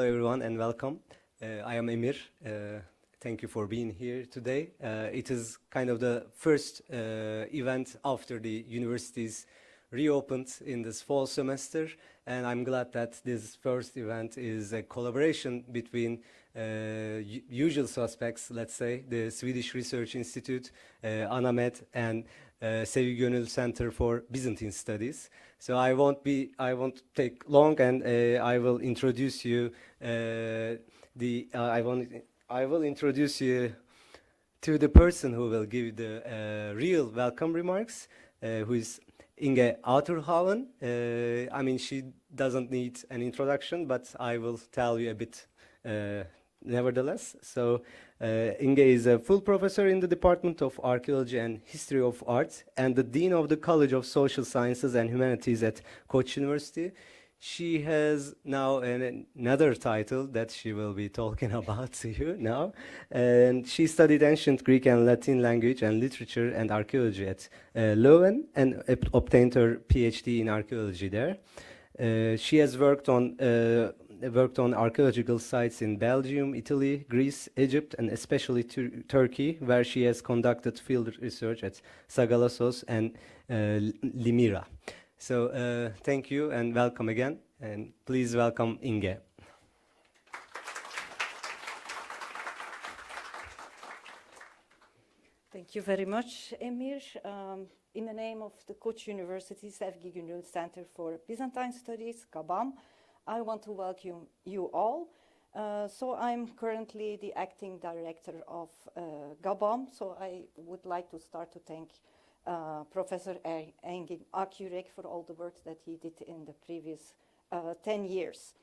Hello everyone and welcome. I am Emir. Thank you for being here today. It is kind of the first event after the universities reopened in this fall semester, and I'm glad that this first event is a collaboration between usual suspects, let's say, the Swedish Research Institute, ANAMED, and Sevgi Gönül Center for Byzantine Studies. So I won't take long, and I will introduce you I will introduce you to the person who will give the real welcome remarks, who is Inge Outerhaven. I mean, she doesn't need an introduction, but I will tell you a bit nevertheless. So Inge is a full professor in the Department of Archaeology and History of Art and the Dean of the College of Social Sciences and Humanities at Koç University. She has now another title that she will be talking about to you now. And she studied ancient Greek and Latin language and literature and archaeology at Leuven and obtained her PhD in archaeology there. She has worked on archaeological sites in Belgium, Italy, Greece, Egypt, and especially Turkey, where she has conducted field research at Sagalassos and Limira. So thank you and welcome again, and please welcome Inge. Thank you very much, Emir. In the name of the Koç University Sevgi Gönül Center for Byzantine Studies, GABAM, I want to welcome you all. So I'm currently the acting director of GABAM, so I would like to start to thank Professor Engin Akyürek for all the work that he did in the previous 10 years.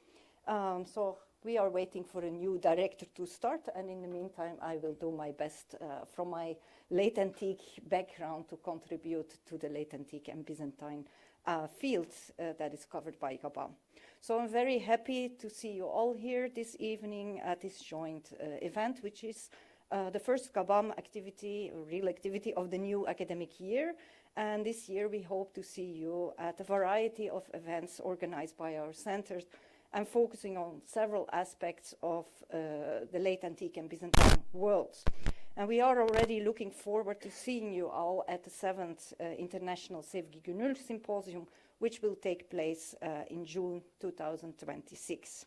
So we are waiting for a new director to start, and in the meantime I will do my best from my late antique background to contribute to the late antique and Byzantine fields that is covered by GABAM. So I'm very happy to see you all here this evening at this joint event, which is the first GABAM activity, real activity of the new academic year. And this year we hope to see you at a variety of events organized by our centers and focusing on several aspects of the late antique and Byzantine worlds. And we are already looking forward to seeing you all at the 7th International Sevgi Gönül Symposium, which will take place in June 2026.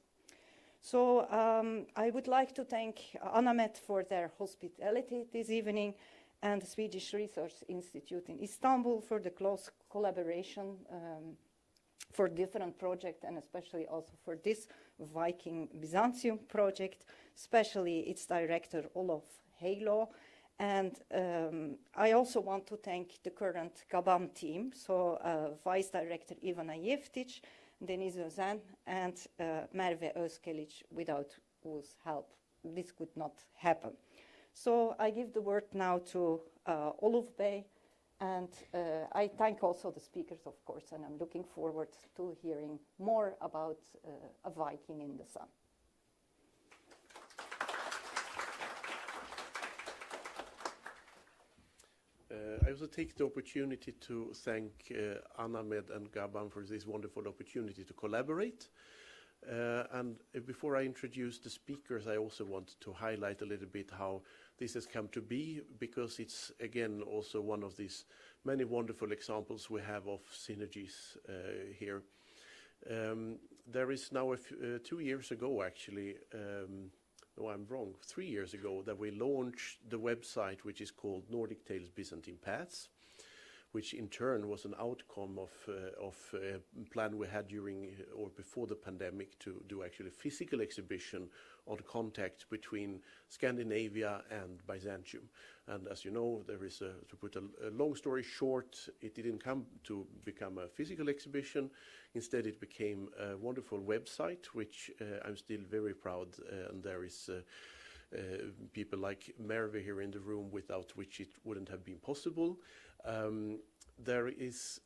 So I would like to thank ANAMED for their hospitality this evening and the Swedish Research Institute in Istanbul for the close collaboration for different projects, and especially also for this Viking Byzantium project, especially its director Olof Helio. And I also want to thank the current GABAM team, so Vice Director Ivana Jeftic, Deniz Özen, and Merve Özkelic, without whose help this could not happen. So I give the word now to Olof Bey, and I thank also the speakers, of course, and I'm looking forward to hearing more about a Viking in the sun. I also take the opportunity to thank ANAMED and GABAM for this wonderful opportunity to collaborate. And before I introduce the speakers, I also want to highlight a little bit how this has come to be, because it's, again, also one of these many wonderful examples we have of synergies here. There is now 2 years ago, actually, no, I'm wrong, 3 years ago, that we launched the website which is called Nordic Tales Byzantine Paths, which in turn was an outcome of a plan we had during or before the pandemic to do actually a physical exhibition on contact between Scandinavia and Byzantium. And as you know, there is to put a long story short, it didn't come to become a physical exhibition. Instead, it became a wonderful website, which I'm still very proud, and there is people like Merve here in the room, without which it wouldn't have been possible. There is,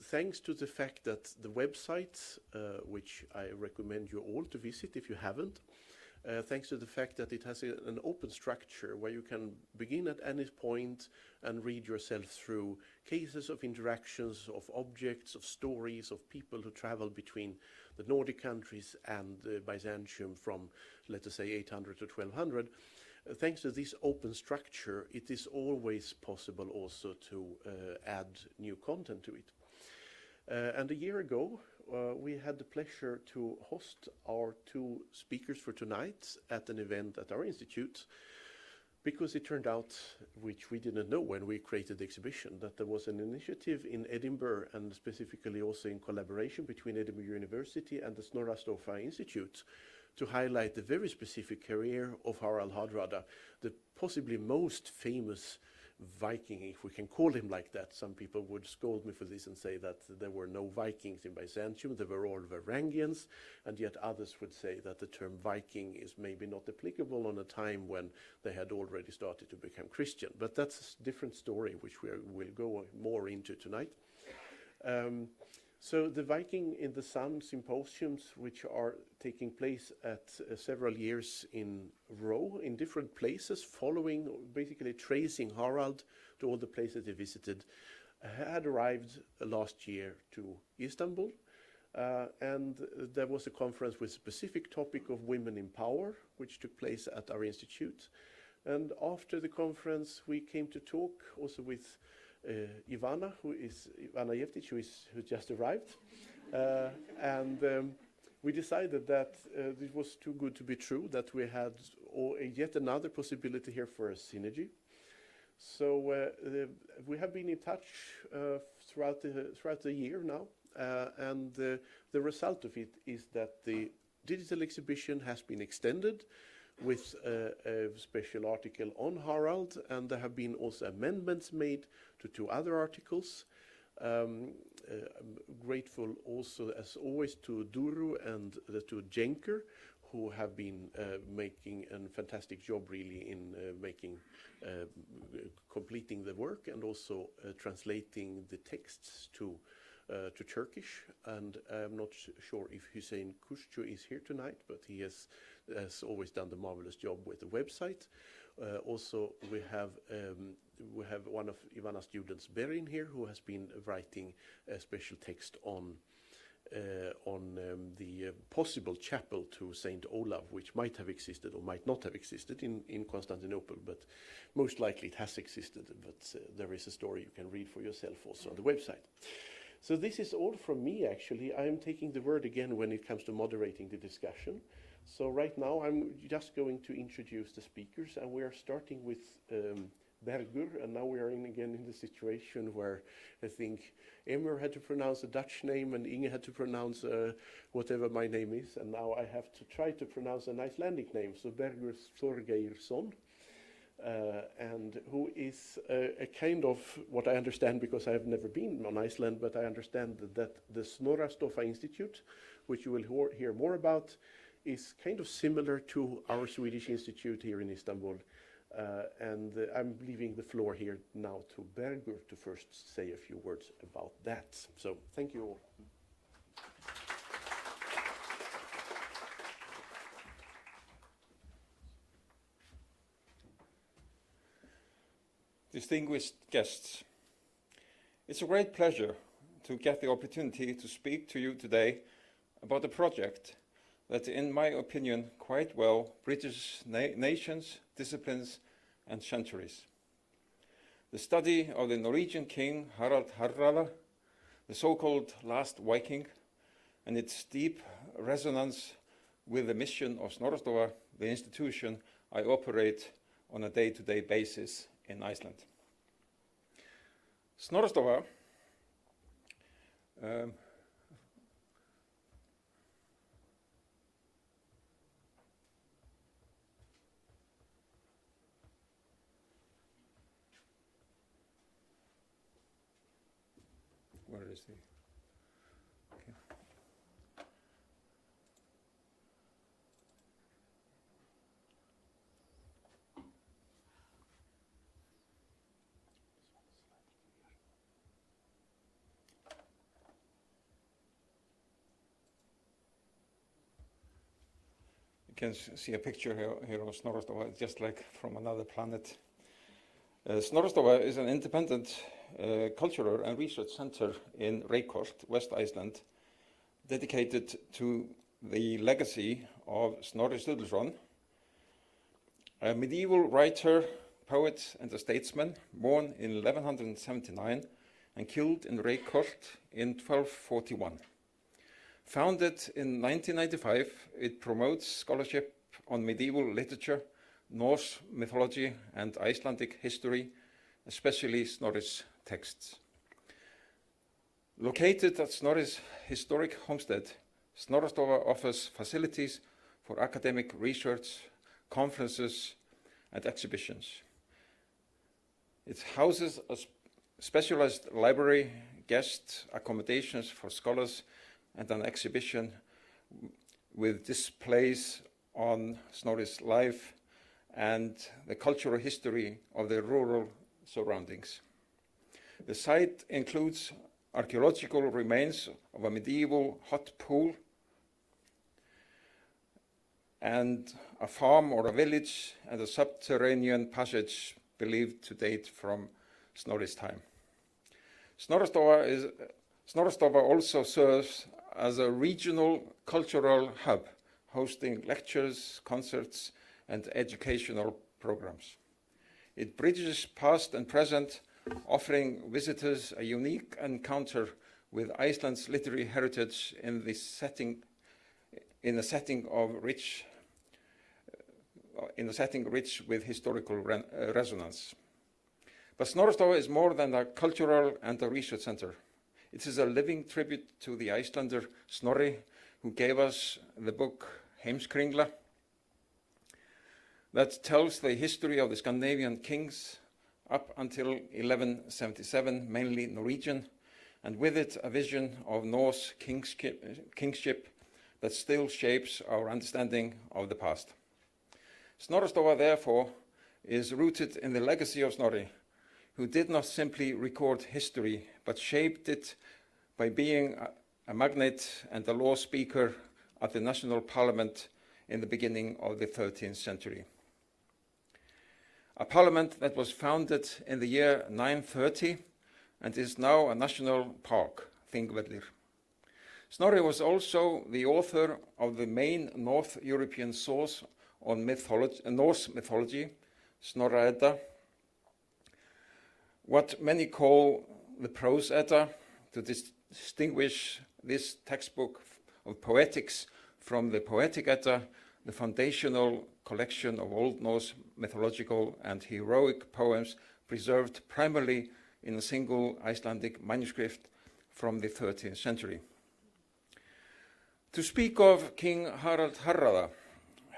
thanks to the fact that the website, which I recommend you all to visit if you haven't, thanks to the fact that it has an open structure where you can begin at any point and read yourself through cases of interactions, of objects, of stories, of people who travel between the Nordic countries and Byzantium from, let us say, 800 to 1200. Thanks to this open structure, it is always possible also to add new content to it. And a year ago, we had the pleasure to host our two speakers for tonight at an event at our institute, because it turned out, which we didn't know when we created the exhibition, that there was an initiative in Edinburgh, and specifically also in collaboration between Edinburgh University and the Snorra Sturluson Institute, to highlight the very specific career of Harald Hardrada, the possibly most famous Viking, if we can call him like that. Some people would scold me for this and say that there were no Vikings in Byzantium, they were all Varangians, and yet others would say that the term Viking is maybe not applicable on a time when they had already started to become Christian. But that's a different story, which we will go more into tonight. So the Viking in the Sun symposiums, which are taking place at several years in row in different places, following, basically tracing Harald to all the places he visited, had arrived last year to Istanbul. And there was a conference with a specific topic of women in power, which took place at our institute. And after the conference, we came to talk also with Ivana Jeftic, who just arrived, and we decided that this was too good to be true, that we had yet another possibility here for a synergy. So we have been in touch throughout the year now, and the result of it is that the digital exhibition has been extended with a special article on Harald, and there have been also amendments made to two other articles. I'm grateful also, as always, to Duru and to Jenker, who have been making a fantastic job really in completing the work, and also translating the texts to Turkish. And I'm not sure if Hüseyin Kuşçu is here tonight, but he has always done the marvelous job with the website. Also, we have one of Ivana's students, Berin, here, who has been writing a special text on the possible chapel to Saint Olaf, which might have existed or might not have existed in Constantinople, but most likely it has existed. But there is a story you can read for yourself also on the website. So this is all from me, actually. I am taking the word again when it comes to moderating the discussion. So right now I'm just going to introduce the speakers, and we are starting with Bergur, and now we are again in the situation where I think Emir had to pronounce a Dutch name and Inge had to pronounce whatever my name is, and now I have to try to pronounce an Icelandic name, so Bergur Thorgeirsson. And who is a kind of, what I understand, because I have never been on Iceland, but I understand that the Snorra Sturluson Institute, which you will hear more about, is kind of similar to our Swedish Institute here in Istanbul. And I'm leaving the floor here now to Bergur to first say a few words about that. So thank you all. Distinguished guests, it's a great pleasure to get the opportunity to speak to you today about a project that, in my opinion, quite well bridges nations, disciplines, and centuries. The study of the Norwegian king Harald Hardrada, the so-called last Viking, and its deep resonance with the mission of Snorra Sturluson, the institution I operate on a day-to-day basis in Iceland. Snorra Sturluson where is the okay. can see a picture here of Snorrastova, just like from another planet. Snorrastova is an independent cultural and research center in Reykholt, West Iceland, dedicated to the legacy of Snorri Sturluson, a medieval writer, poet, and a statesman, born in 1179 and killed in Reykholt in 1241. Founded in 1995, it promotes scholarship on medieval literature, Norse mythology, and Icelandic history, especially Snorri's texts. Located at Snorri's historic homestead, Snorrastova offers facilities for academic research, conferences, and exhibitions. It houses a specialized library, guest accommodations for scholars, and an exhibition with displays on Snorri's life and the cultural history of the rural surroundings. The site includes archaeological remains of a medieval hot pool and a farm or a village and a subterranean passage believed to date from Snorri's time. Snorrastova also serves as a regional cultural hub, hosting lectures, concerts, and educational programs. It bridges past and present, offering visitors a unique encounter with Iceland's literary heritage in a setting rich with historical resonance. But Snorrastova is more than a cultural and a research center. It is a living tribute to the Icelander Snorri, who gave us the book Heimskringla, that tells the history of the Scandinavian kings up until 1177, mainly Norwegian, and with it a vision of Norse kingship that still shapes our understanding of the past. Snorrastova, therefore, is rooted in the legacy of Snorri, who did not simply record history, but shaped it by being a magnate and a law speaker at the national parliament in the beginning of the 13th century. A parliament that was founded in the year 930 and is now a national park, Þingvellir. Snorri was also the author of the main North European source on Norse mythology, Snorra Edda, what many call the Prose Edda, to distinguish this textbook of poetics from the Poetic Edda, the foundational collection of Old Norse mythological and heroic poems preserved primarily in a single Icelandic manuscript from the 13th century. To speak of King Harald Hardrada,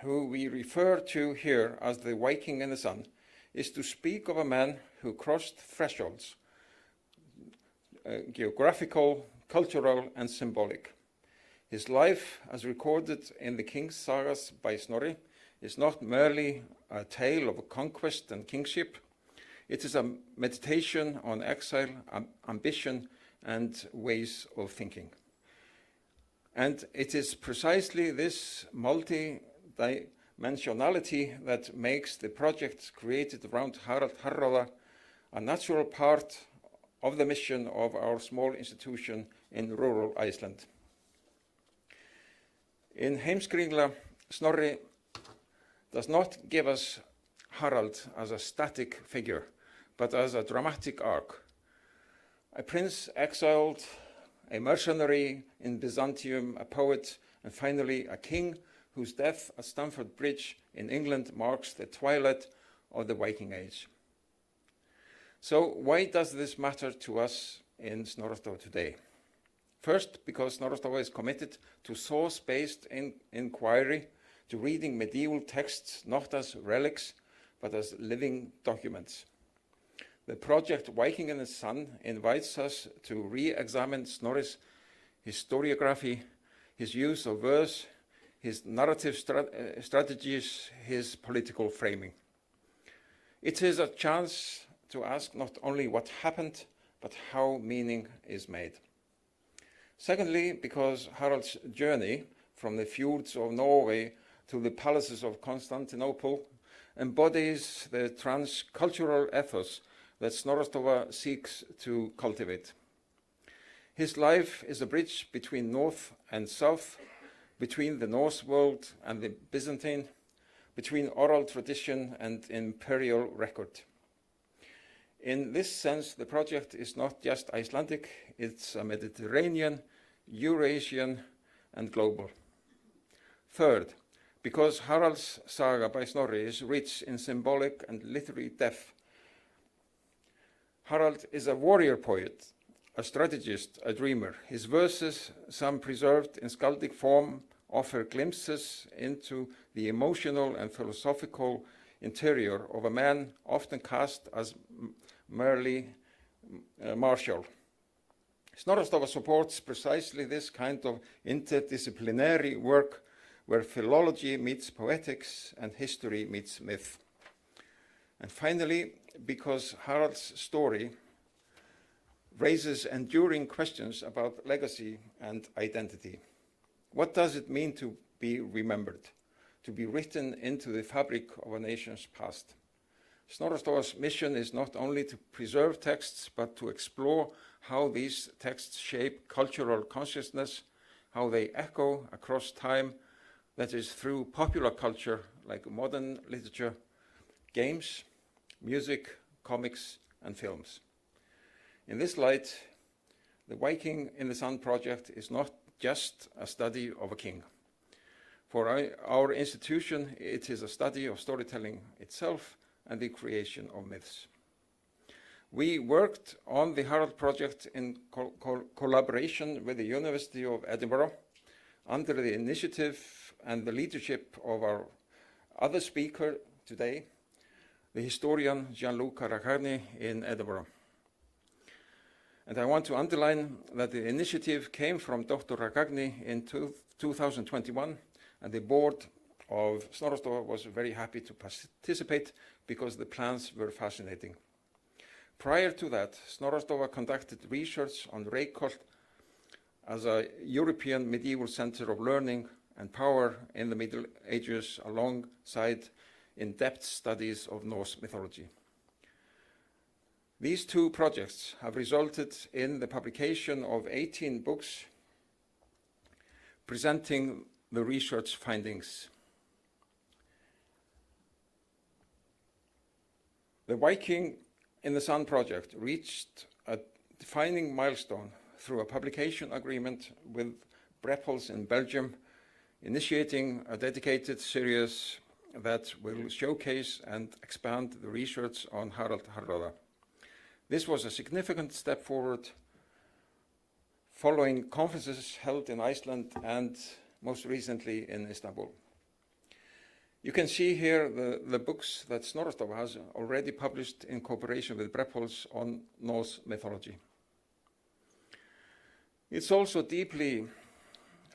who we refer to here as the Viking in the sun, is to speak of a man who crossed thresholds, geographical, cultural, and symbolic. His life, as recorded in the King's Sagas by Snorri, is not merely a tale of conquest and kingship. It is a meditation on exile, ambition, and ways of thinking. And it is precisely this multi-dimensionality that makes the project created around Harald Hardrada a natural part of the mission of our small institution in rural Iceland. In Heimskringla, Snorri does not give us Harald as a static figure, but as a dramatic arc. A prince exiled, a mercenary in Byzantium, a poet, and finally a king whose death at Stamford Bridge in England marks the twilight of the Viking Age. So why does this matter to us in Snorrastova today? First, because Snorrastova is committed to source-based inquiry, to reading medieval texts not as relics, but as living documents. The project Viking in the Sun invites us to re-examine Snorri's historiography, his use of verse, his narrative strategies, his political framing. It is a chance to ask not only what happened, but how meaning is made. Secondly, because Harald's journey from the fjords of Norway to the palaces of Constantinople embodies the transcultural ethos that Snorrastova seeks to cultivate. His life is a bridge between North and South, between the Norse world and the Byzantine, between oral tradition and imperial record. In this sense, the project is not just Icelandic, it's a Mediterranean, Eurasian, and global. Third, because Harald's saga by Snorri is rich in symbolic and literary depth. Harald is a warrior poet, a strategist, a dreamer. His verses, some preserved in skaldic form, offer glimpses into the emotional and philosophical interior of a man often cast as merely martial. Snorrastova supports precisely this kind of interdisciplinary work where philology meets poetics and history meets myth. And finally, because Harald's story raises enduring questions about legacy and identity. What does it mean to be remembered, to be written into the fabric of a nation's past? Snorrastova's mission is not only to preserve texts, but to explore how these texts shape cultural consciousness, how they echo across time, that is through popular culture like modern literature, games, music, comics, and films. In this light, the Viking in the Sun project is not just a study of a king. For our institution, it is a study of storytelling itself and the creation of myths. We worked on the Harald project in collaboration with the University of Edinburgh under the initiative and the leadership of our other speaker today, the historian Gianluca Raccagni in Edinburgh. And I want to underline that the initiative came from Dr. Raccagni in 2021, and the board of Snorrastova was very happy to participate because the plans were fascinating. Prior to that, Snorrastova conducted research on Reykholt as a European medieval center of learning and power in the Middle Ages alongside in-depth studies of Norse mythology. These two projects have resulted in the publication of 18 books presenting the research findings. The Viking in the Sun project reached a defining milestone through a publication agreement with Brepols in Belgium, initiating a dedicated series that will showcase and expand the research on Harald Hardrada. This was a significant step forward following conferences held in Iceland and most recently in Istanbul. You can see here the books that Snorrastova has already published in cooperation with Brepols on Norse mythology.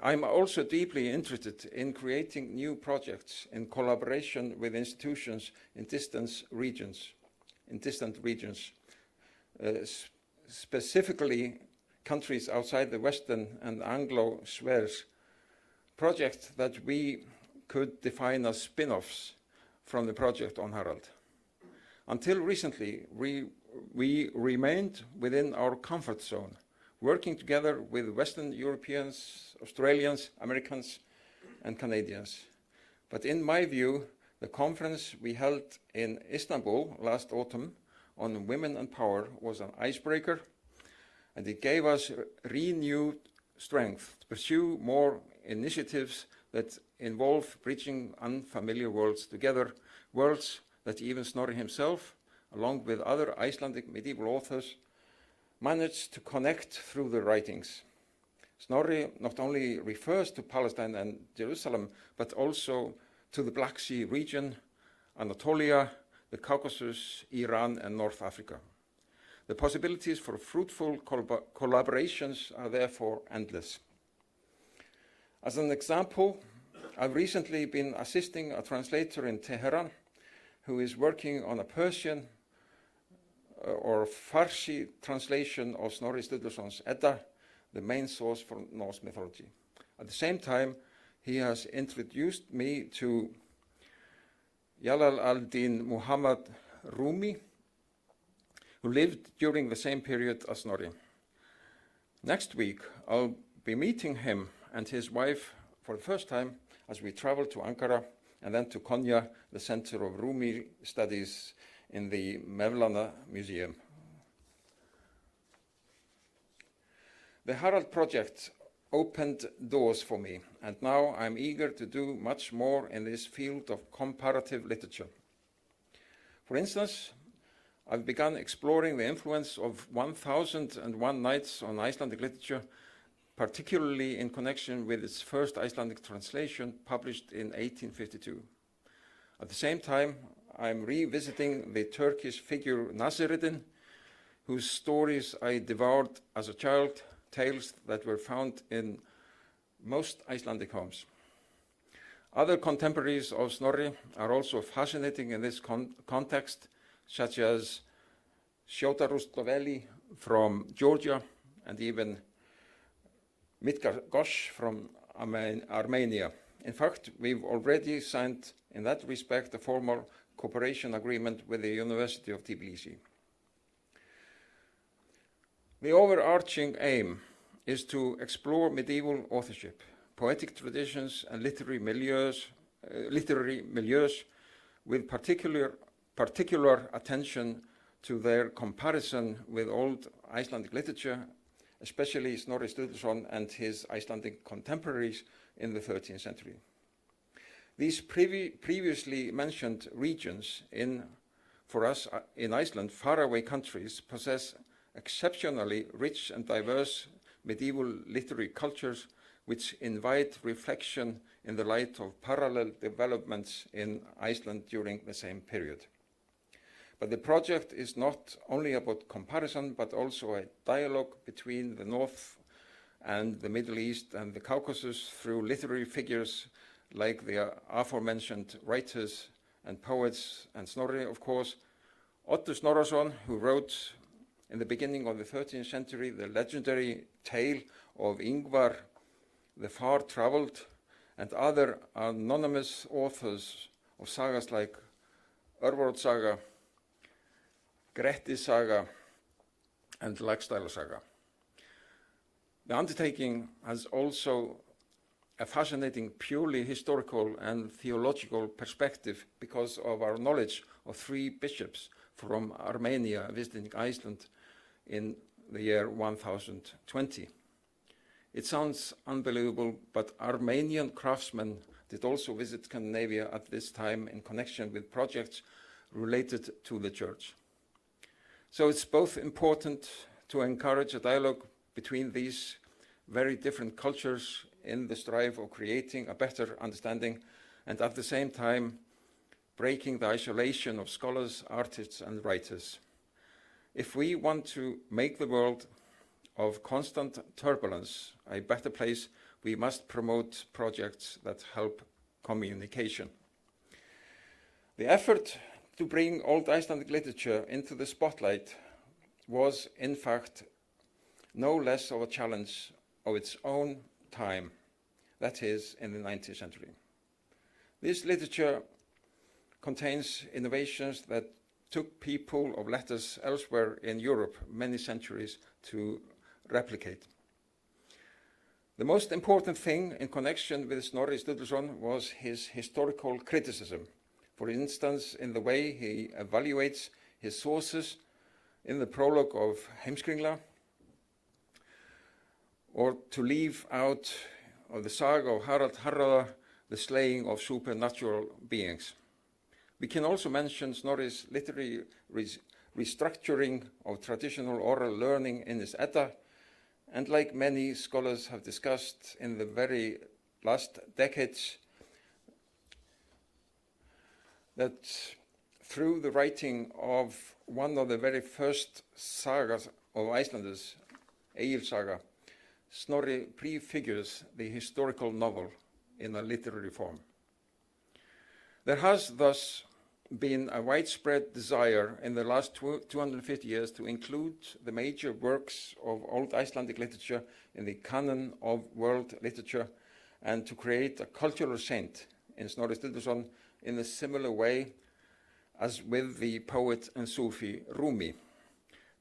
I'm also deeply interested in creating new projects in collaboration with institutions in distant regions, specifically countries outside the Western and Anglo spheres, projects that we could define as spin-offs from the project on Harald. Until recently, we remained within our comfort zone, working together with Western Europeans, Australians, Americans, and Canadians. But in my view, the conference we held in Istanbul last autumn on women and power was an icebreaker, and it gave us renewed strength to pursue more initiatives that involve bridging unfamiliar worlds together, worlds that even Snorri himself, along with other Icelandic medieval authors, managed to connect through the writings. Snorri not only refers to Palestine and Jerusalem, but also to the Black Sea region, Anatolia, the Caucasus, Iran, and North Africa. The possibilities for fruitful collaborations are therefore endless. As an example, I've recently been assisting a translator in Tehran who is working on a Persian or Farsi translation of Snorri Sturluson's Edda, the main source for Norse mythology. At the same time, he has introduced me to Jalal al-Din Muhammad Rumi, who lived during the same period as Snorri. Next week, I'll be meeting him and his wife for the first time as we travel to Ankara and then to Konya, the center of Rumi studies in the Mevlana Museum. The Harald project opened doors for me, and now I'm eager to do much more in this field of comparative literature. For instance, I've begun exploring the influence of 1001 Nights on Icelandic literature, particularly in connection with its first Icelandic translation published in 1852. At the same time, I'm revisiting the Turkish figure Nasreddin, whose stories I devoured as a child, tales that were found in most Icelandic homes. Other contemporaries of Snorri are also fascinating in this context, such as Shota Rustaveli from Georgia and even Midgar Gosh from Armenia. In fact, we've already signed, in that respect, a formal cooperation agreement with the University of Tbilisi. The overarching aim is to explore medieval authorship, poetic traditions, and literary milieus with particular attention to their comparison with old Icelandic literature, especially Snorri Sturluson and his Icelandic contemporaries in the 13th century. These previously mentioned regions for us in Iceland, faraway countries, possess exceptionally rich and diverse medieval literary cultures which invite reflection in the light of parallel developments in Iceland during the same period. But the project is not only about comparison, but also a dialogue between the North and the Middle East and the Caucasus through literary figures like the aforementioned writers and poets, and Snorri, of course, Oddur Snorrason, who wrote in the beginning of the 13th century the legendary tale of Ingvar the Far-Traveled, and other anonymous authors of sagas like Örvarod Saga, Grettis Saga, and Laxdæla Saga. The undertaking has also a fascinating purely historical and theological perspective because of our knowledge of 3 bishops from Armenia visiting Iceland in the year 1020. It sounds unbelievable, but Armenian craftsmen did also visit Scandinavia at this time in connection with projects related to the church. So it's both important to encourage a dialogue between these very different cultures in the strive of creating a better understanding, and at the same time breaking the isolation of scholars, artists, and writers. If we want to make the world of constant turbulence a better place, we must promote projects that help communication. The effort to bring Old Icelandic literature into the spotlight was, in fact, no less of a challenge of its own time, that is, in the 19th century. This literature contains innovations that took people of letters elsewhere in Europe many centuries to replicate. The most important thing in connection with Snorri Sturluson was his historical criticism, for instance, in the way he evaluates his sources in the prologue of Heimskringla, or to leave out of the saga of Harald Hardrada the slaying of supernatural beings. We can also mention Snorri's literary restructuring of traditional oral learning in his Edda, and like many scholars have discussed in the very last decades, that through the writing of one of the very first sagas of Icelanders, Egil Saga, Snorri prefigures the historical novel in a literary form. There has thus been a widespread desire in the last 250 years to include the major works of Old Icelandic literature in the canon of world literature, and to create a cultural saint in Snorri Sturluson in a similar way as with the poet and Sufi Rumi.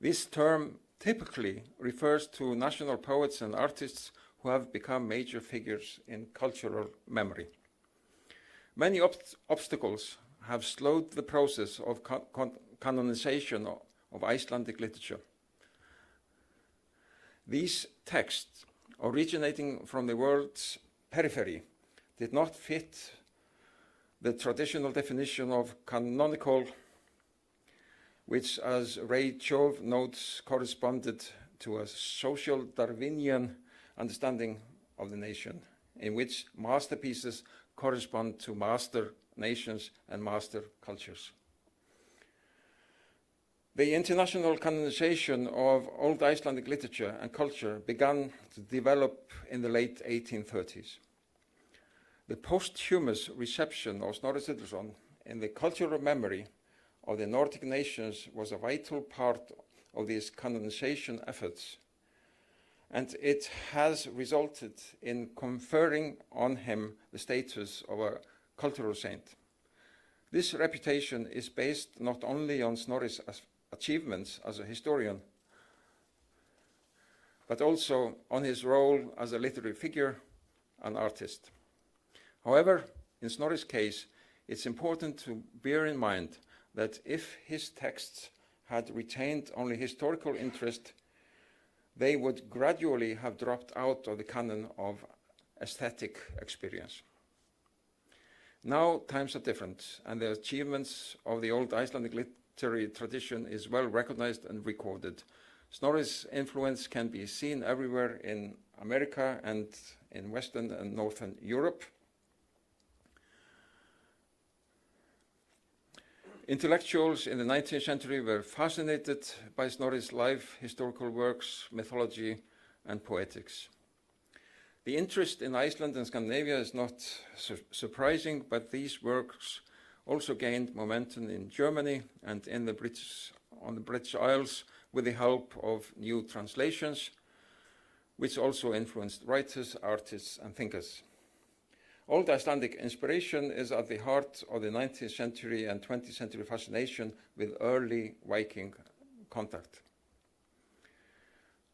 This term typically refers to national poets and artists who have become major figures in cultural memory. Many obstacles have slowed the process of canonization of Icelandic literature. These texts, originating from the world's periphery, did not fit the traditional definition of canonical, which, as Ray Chove notes, corresponded to a social Darwinian understanding of the nation, in which masterpieces correspond to master nations and master cultures. The international canonization of Old Icelandic literature and culture began to develop in the late 1830s. The posthumous reception of Snorri Sturluson in the cultural memory of the Nordic nations was a vital part of these canonization efforts, and it has resulted in conferring on him the status of a cultural saint. This reputation is based not only on Snorri's achievements as a historian, but also on his role as a literary figure and artist. However, in Snorri's case, it's important to bear in mind that if his texts had retained only historical interest, they would gradually have dropped out of the canon of aesthetic experience. Now times are different, and the achievements of the old Icelandic literary tradition is well recognized and recorded. Snorri's influence can be seen everywhere in America and in Western and Northern Europe. Intellectuals in the 19th century were fascinated by Snorri's life, historical works, mythology, and poetics. The interest in Iceland and Scandinavia is not surprising, but these works also gained momentum in Germany and on the British Isles with the help of new translations, which also influenced writers, artists, and thinkers. Old Icelandic inspiration is at the heart of the 19th century and 20th century fascination with early Viking contact.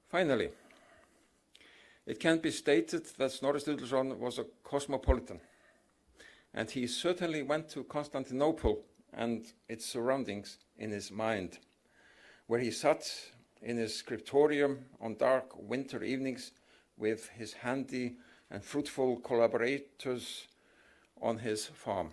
Finally, it can be stated that Snorri Sturluson was a cosmopolitan, and he certainly went to Constantinople and its surroundings in his mind, where he sat in his scriptorium on dark winter evenings with his handy and fruitful collaborators on his farm.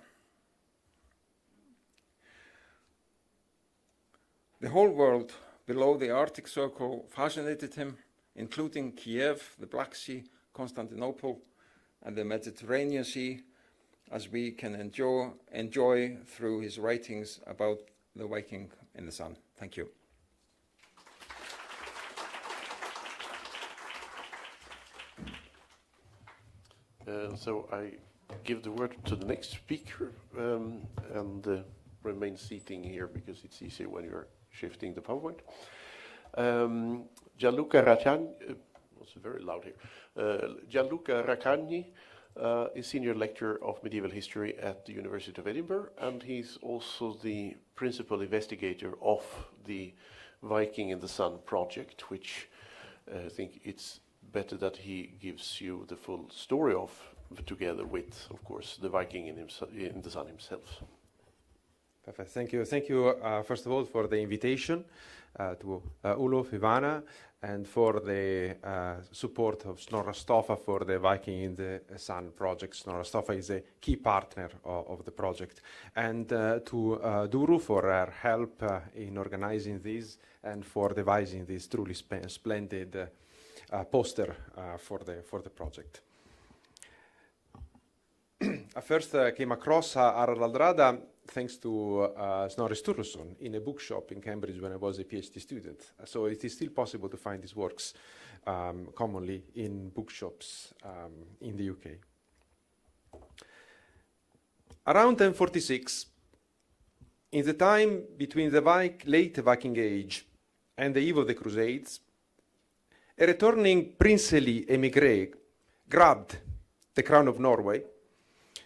The whole world below the Arctic Circle fascinated him, including Kiev, the Black Sea, Constantinople, and the Mediterranean Sea, as we can enjoy through his writings about the Viking in the sun. Thank you. So I give the word to the next speaker and remain seating here because it's easier when you're shifting the PowerPoint. Gianluca Raccagni, it's very loud here. Gianluca Raccagni is Senior Lecturer of Medieval History at the University of Edinburgh, and he's also the principal investigator of the Viking in the Sun project, which I think it's better that he gives you the full story of, together with, of course, the Viking in the Sun himself. Perfect. Thank you. Thank you, first of all, for the invitation to Olof, Ivana, and for the support of Snorra Stoffa for the Viking in the Sun project. Snorra Stoffa is a key partner of the project. And to Duru for her help in organizing this and for devising this truly splendid poster for the project. I first came across Harald Hardrada thanks to Snorri Sturluson in a bookshop in Cambridge when I was a PhD student. So it is still possible to find his works commonly in bookshops in the UK. Around 1046, in the time between the late Viking Age and the eve of the Crusades, a returning princely émigré grabbed the crown of Norway,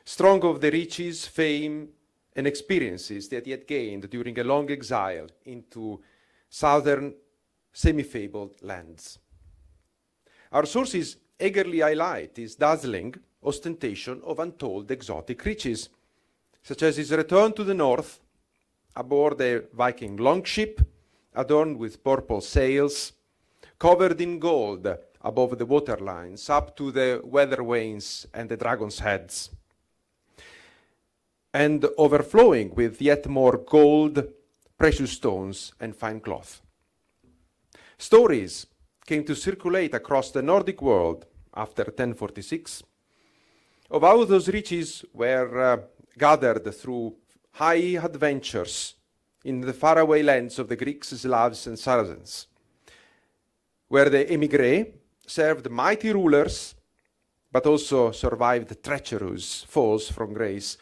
strong of the riches, fame, and experiences that he had gained during a long exile into southern semi-fabled lands. Our sources eagerly highlight his dazzling ostentation of untold exotic riches, such as his return to the north aboard a Viking longship adorned with purple sails, covered in gold above the waterlines up to the weather vanes and the dragon's heads, and overflowing with yet more gold, precious stones, and fine cloth. Stories came to circulate across the Nordic world after 1046 of how those riches were gathered through high adventures in the faraway lands of the Greeks, Slavs, and Saracens, where the émigrés served mighty rulers, but also survived treacherous falls from grace,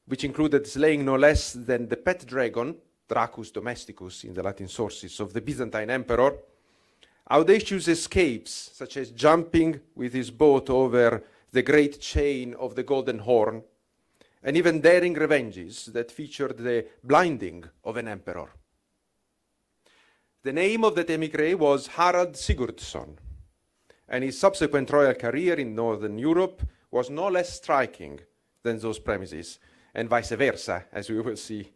which included slaying no less than the pet dragon, Dracus domesticus in the Latin sources, of the Byzantine emperor, audacious escapes, such as jumping with his boat over the great chain of the Golden Horn, and even daring revenges that featured the blinding of an emperor. The name of that émigré was Harald Sigurdsson, and his subsequent royal career in Northern Europe was no less striking than those premises, and vice versa, as we will see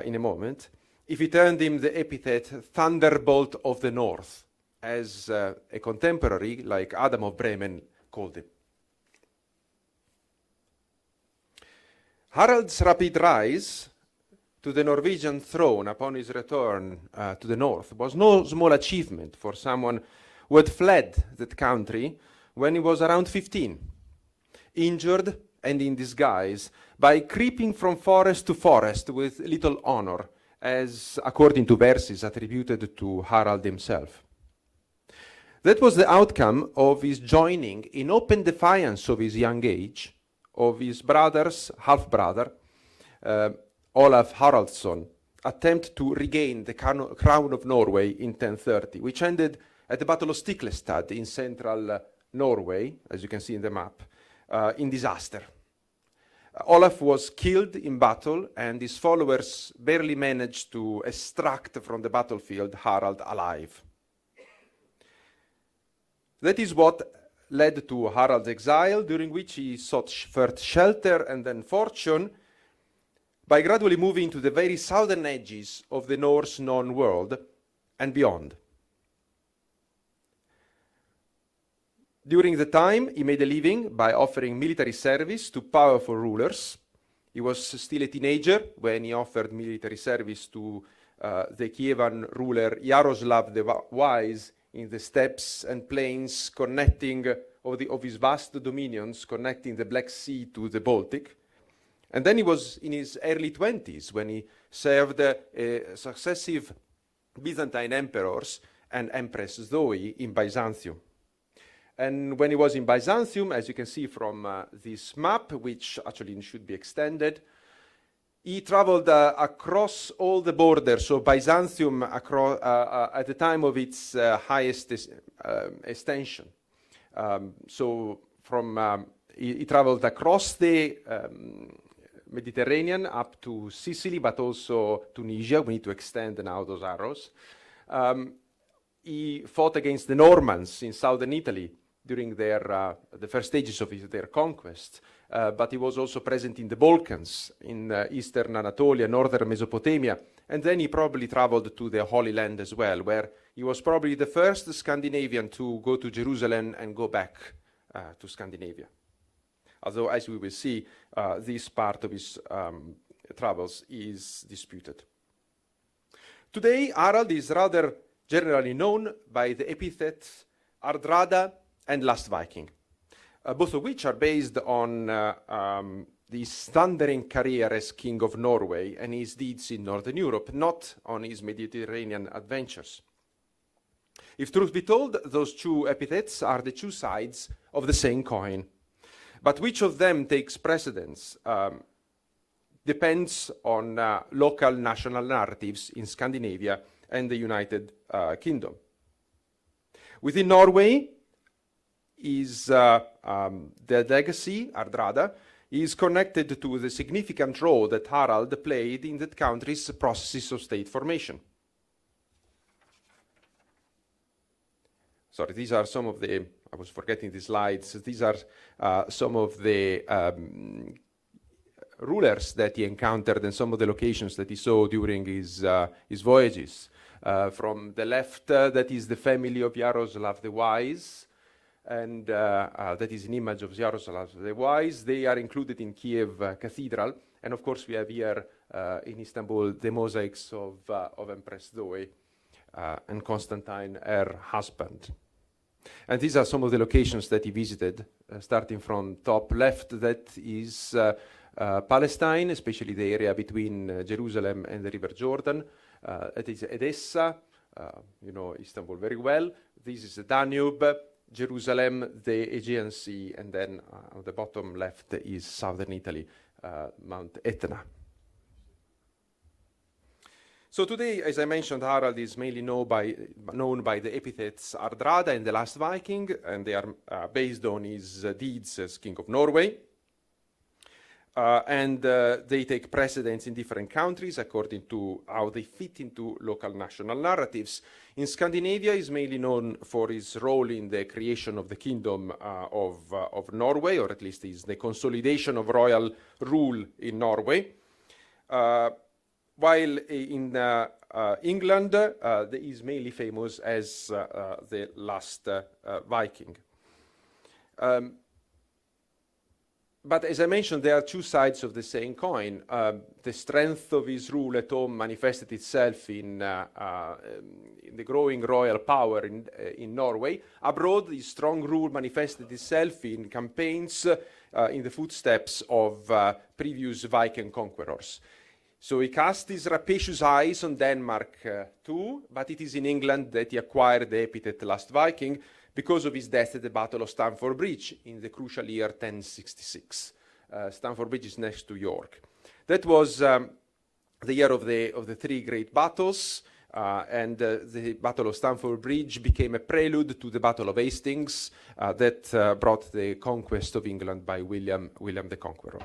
in a moment, if he earned him the epithet Thunderbolt of the North, as a contemporary like Adam of Bremen called him. Harald's rapid rise to the Norwegian throne upon his return to the north was no small achievement for someone who had fled that country when he was around 15, injured and in disguise, by creeping from forest to forest with little honor, as according to verses attributed to Harald himself. That was the outcome of his joining, in open defiance of his young age, of his brother's half-brother, Olof Hardrada, attempt to regain the crown of Norway in 1030, which ended at the Battle of Stiklestad in central Norway, as you can see in the map, in disaster. Olaf was killed in battle, and his followers barely managed to extract from the battlefield Harald alive. That is what led to Harald's exile, during which he sought first shelter and then fortune by gradually moving to the very southern edges of the Norse known world and beyond. During the time, he made a living by offering military service to powerful rulers. He was still a teenager when he offered military service to the Kievan ruler Yaroslav the Wise in the steppes and plains connecting of his vast dominions, connecting the Black Sea to the Baltic. And then he was in his early 20s when he served successive Byzantine emperors and Empress Zoe in Byzantium. And when he was in Byzantium, as you can see from this map, which actually should be extended, he traveled across all the borders of Byzantium at the time of its highest extension. So he traveled across the Mediterranean up to Sicily, but also Tunisia. We need to extend now those arrows. He fought against the Normans in southern Italy during the first stages of their conquest, but he was also present in the Balkans, in eastern Anatolia, northern Mesopotamia, and then he probably traveled to the Holy Land as well, where he was probably the first Scandinavian to go to Jerusalem and go back to Scandinavia. Although, as we will see, this part of his travels is disputed. Today, Harald is rather generally known by the epithets Hardrada and Last Viking, both of which are based on his thundering career as King of Norway and his deeds in Northern Europe, not on his Mediterranean adventures. If truth be told, those two epithets are the two sides of the same coin. But which of them takes precedence depends on local national narratives in is the legacy, Hardrada, is connected to the significant role that Harald played in that country's processes of state formation. Sorry, these are some of the, I was forgetting the slides, these are some of the rulers that he encountered and some of the locations that he saw during his voyages. From the left, that is the family of Yaroslav the Wise, and that is an image of Yaroslav the Wise. They are included in Kiev Cathedral, and of course we have here in Istanbul the mosaics of Empress Zoe and Constantine, her husband. And these are some of the locations that he visited, starting from top left, that is Palestine, especially the area between Jerusalem and the River Jordan. It is Edessa, you know Istanbul very well. This is the Danube, Jerusalem, the Aegean Sea, and then on the bottom left is southern Italy, Mount Etna. So today, as I mentioned, Harald is mainly known by the epithets Hardrada and the Last Viking, and they are based on his deeds as King of Norway. And they take precedence in different countries according to how they fit into local national narratives. In Scandinavia, he's mainly known for his role in the creation of the Kingdom of Norway, or at least is the consolidation of royal rule in Norway. While in England, he is mainly famous as the Last Viking. But as I mentioned, there are two sides of the same coin. The strength of his rule at home manifested itself in the growing royal power in Norway. Abroad, his strong rule manifested itself in campaigns in the footsteps of previous Viking conquerors. So he cast his rapacious eyes on Denmark too, but it is in England that he acquired the epithet Last Viking because of his death at the Battle of Stamford Bridge in the crucial year 1066. Stamford Bridge is next to York. That was the year of the three great battles, and the Battle of Stamford Bridge became a prelude to the Battle of Hastings that brought the conquest of England by William the Conqueror.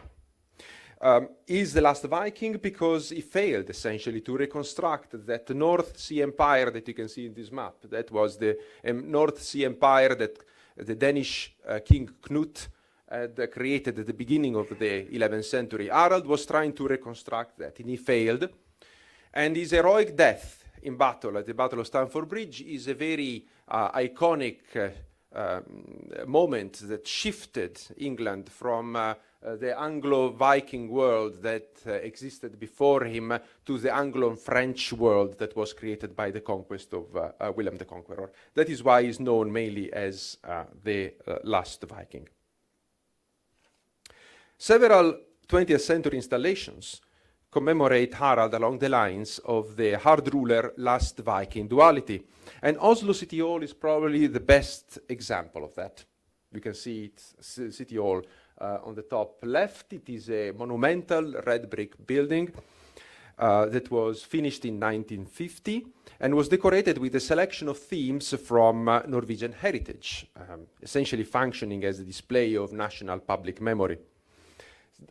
Is the Last Viking because he failed essentially to reconstruct that North Sea Empire that you can see in this map. That was the North Sea Empire that the Danish King Knut had created at the beginning of the 11th century. Harald was trying to reconstruct that, and he failed. And his heroic death in battle at the Battle of Stamford Bridge is a very iconic moment that shifted England from the Anglo-Viking world that existed before him to the Anglo-French world that was created by the conquest of William the Conqueror. That is why he's known mainly as the Last Viking. Several 20th century installations commemorate Harald along the lines of the hard ruler Last Viking duality. And Oslo City Hall is probably the best example of that. You can see it, City Hall on the top left. It is a monumental red brick building that was finished in 1950 and was decorated with a selection of themes from Norwegian heritage, essentially functioning as a display of national public memory.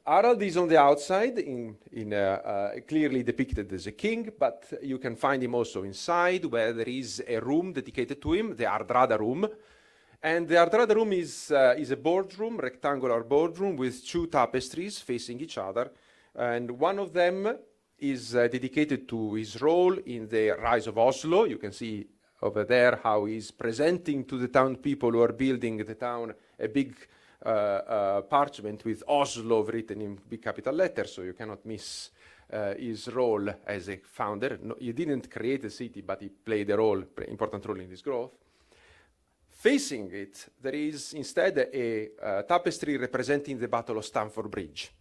Harald is on the outside, clearly depicted as a king, but you can find him also inside, where there is a room dedicated to him, the Hardrada room. And the Hardrada room is a boardroom, rectangular boardroom, with two tapestries facing each other. And one of them is dedicated to his role in the rise of Oslo. You can see over there how he's presenting to the town people who are building the town a big parchment with Oslo written in big capital letters, so you cannot miss his role as a founder. No, he didn't create the city, but he played a role, important role in this growth. Facing it, there is instead a tapestry representing the Battle of Stamford Bridge.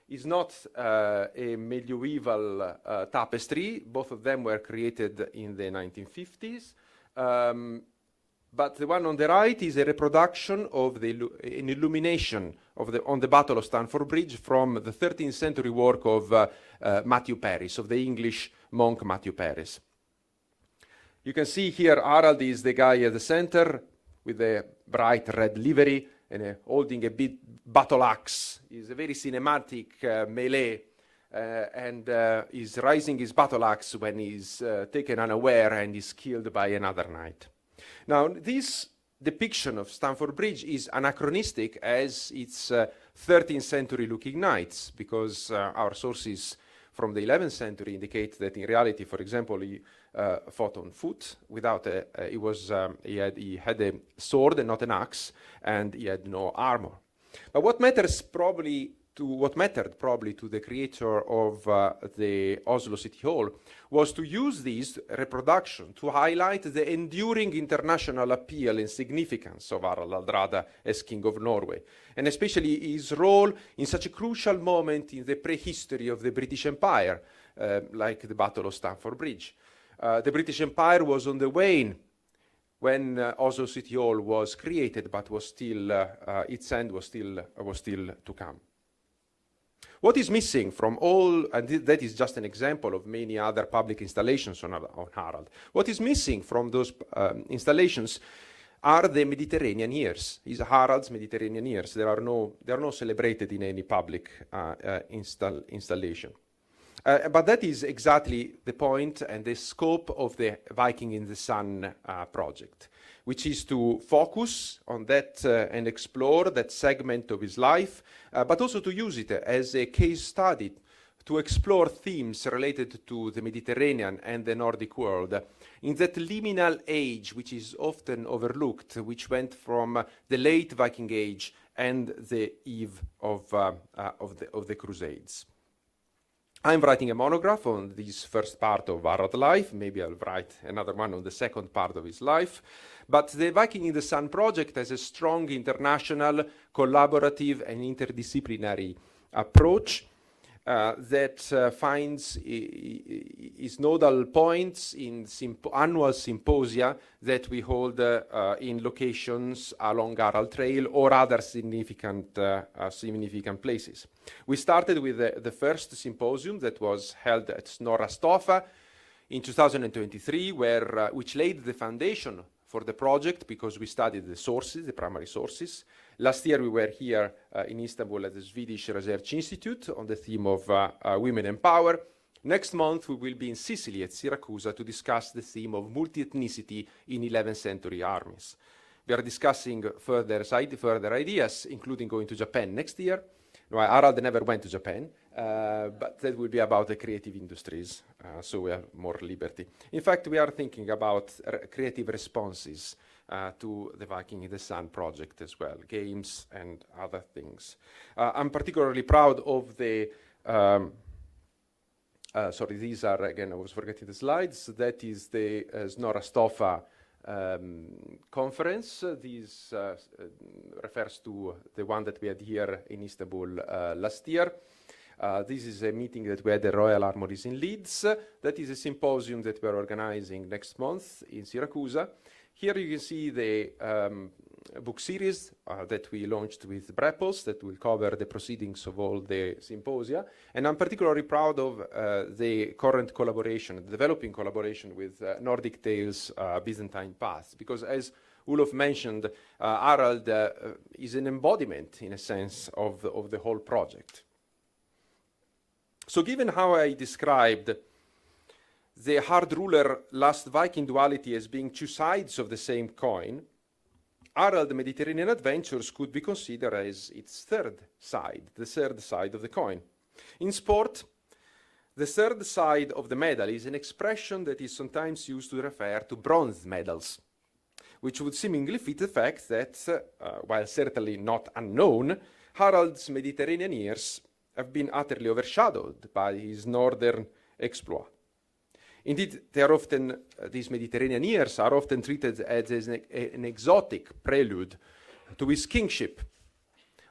It's not a medieval tapestry. Both of them were created in the 1950s. But the one on the right is a reproduction of an illumination on the Battle of Stamford Bridge from the 13th century work of Matthew Paris, of the English monk Matthew Paris. You can see here Harald is the guy at the center with a bright red livery and holding a big battle axe. Is a very cinematic melee, and is raising his battle axe when he's taken unaware and is killed by another knight. Now, this depiction of Stamford Bridge is anachronistic as it's 13th century looking knights, because our sources from the 11th century indicate that in reality, for example, he fought on foot without he had a sword and not an axe, and he had no armor. But what mattered probably to the creator of the Oslo City Hall was to use this reproduction to highlight the enduring international appeal and significance of Harald Hardrada as King of Norway, and especially his role in such a crucial moment in the prehistory of the British Empire, like the Battle of Stamford Bridge. The British Empire was on the wane when Oslo City Hall was created, but was still its end was still to come. What is missing from all, and that is just an example of many other public installations on Harald. What is missing from those installations are the Mediterranean years. Is Harald's Mediterranean years. They are not celebrated in any public installation. But that is exactly the point and the scope of the Viking in the Sun project, which is to focus on that and explore that segment of his life, but also to use it as a case study to explore themes related to the Mediterranean and the Nordic world in that liminal age, which is often overlooked, which went from the late Viking Age and the eve of the Crusades. I'm writing a monograph on this first part of Harald's life. Maybe I'll write another one on the second part of his life. But the Viking in the Sun project has a strong international, collaborative, and interdisciplinary approach that finds its nodal points in annual symposia that we hold in locations along Harald Trail or other significant places. We started with the first symposium that was held at Snorra Stoffa in 2023, which laid the foundation for the project because we studied the sources, the primary sources. Last year we were here in Istanbul at the Swedish Research Institute on the theme of women and power. Next month we will be in Sicily at Syracuse to discuss the theme of multi-ethnicity in 11th century armies. We are discussing further ideas, including going to Japan next year. No, Harald never went to Japan, but that will be about the creative industries, so we have more liberty. In fact, we are thinking about creative responses to the Viking in the Sun project as well, games and other things. I'm particularly proud of the, these are, again, I was forgetting the slides. That is the Snorra Stoffa conference. This refers to the one that we had here in Istanbul last year. This is a meeting that we had at the Royal Armouries in Leeds. That is a symposium that we are organizing next month in Syracuse. Here you can see the book series that we launched with Brepols that will cover the proceedings of all the symposia. And I'm particularly proud of the current collaboration, the developing collaboration with Nordic Tales, Byzantine Paths, because as Olof mentioned, Harald is an embodiment, in a sense, of the whole project. So given how I described the hard ruler last Viking duality as being two sides of the same coin, Harald Mediterranean Adventures could be considered as its third side, the third side of the coin. In sport, the third side of the medal is an expression that is sometimes used to refer to bronze medals, which would seemingly fit the fact that, while certainly not unknown, Harald's Mediterranean years have been utterly overshadowed by his northern exploit. Indeed, these Mediterranean years are often treated as an exotic prelude to his kingship,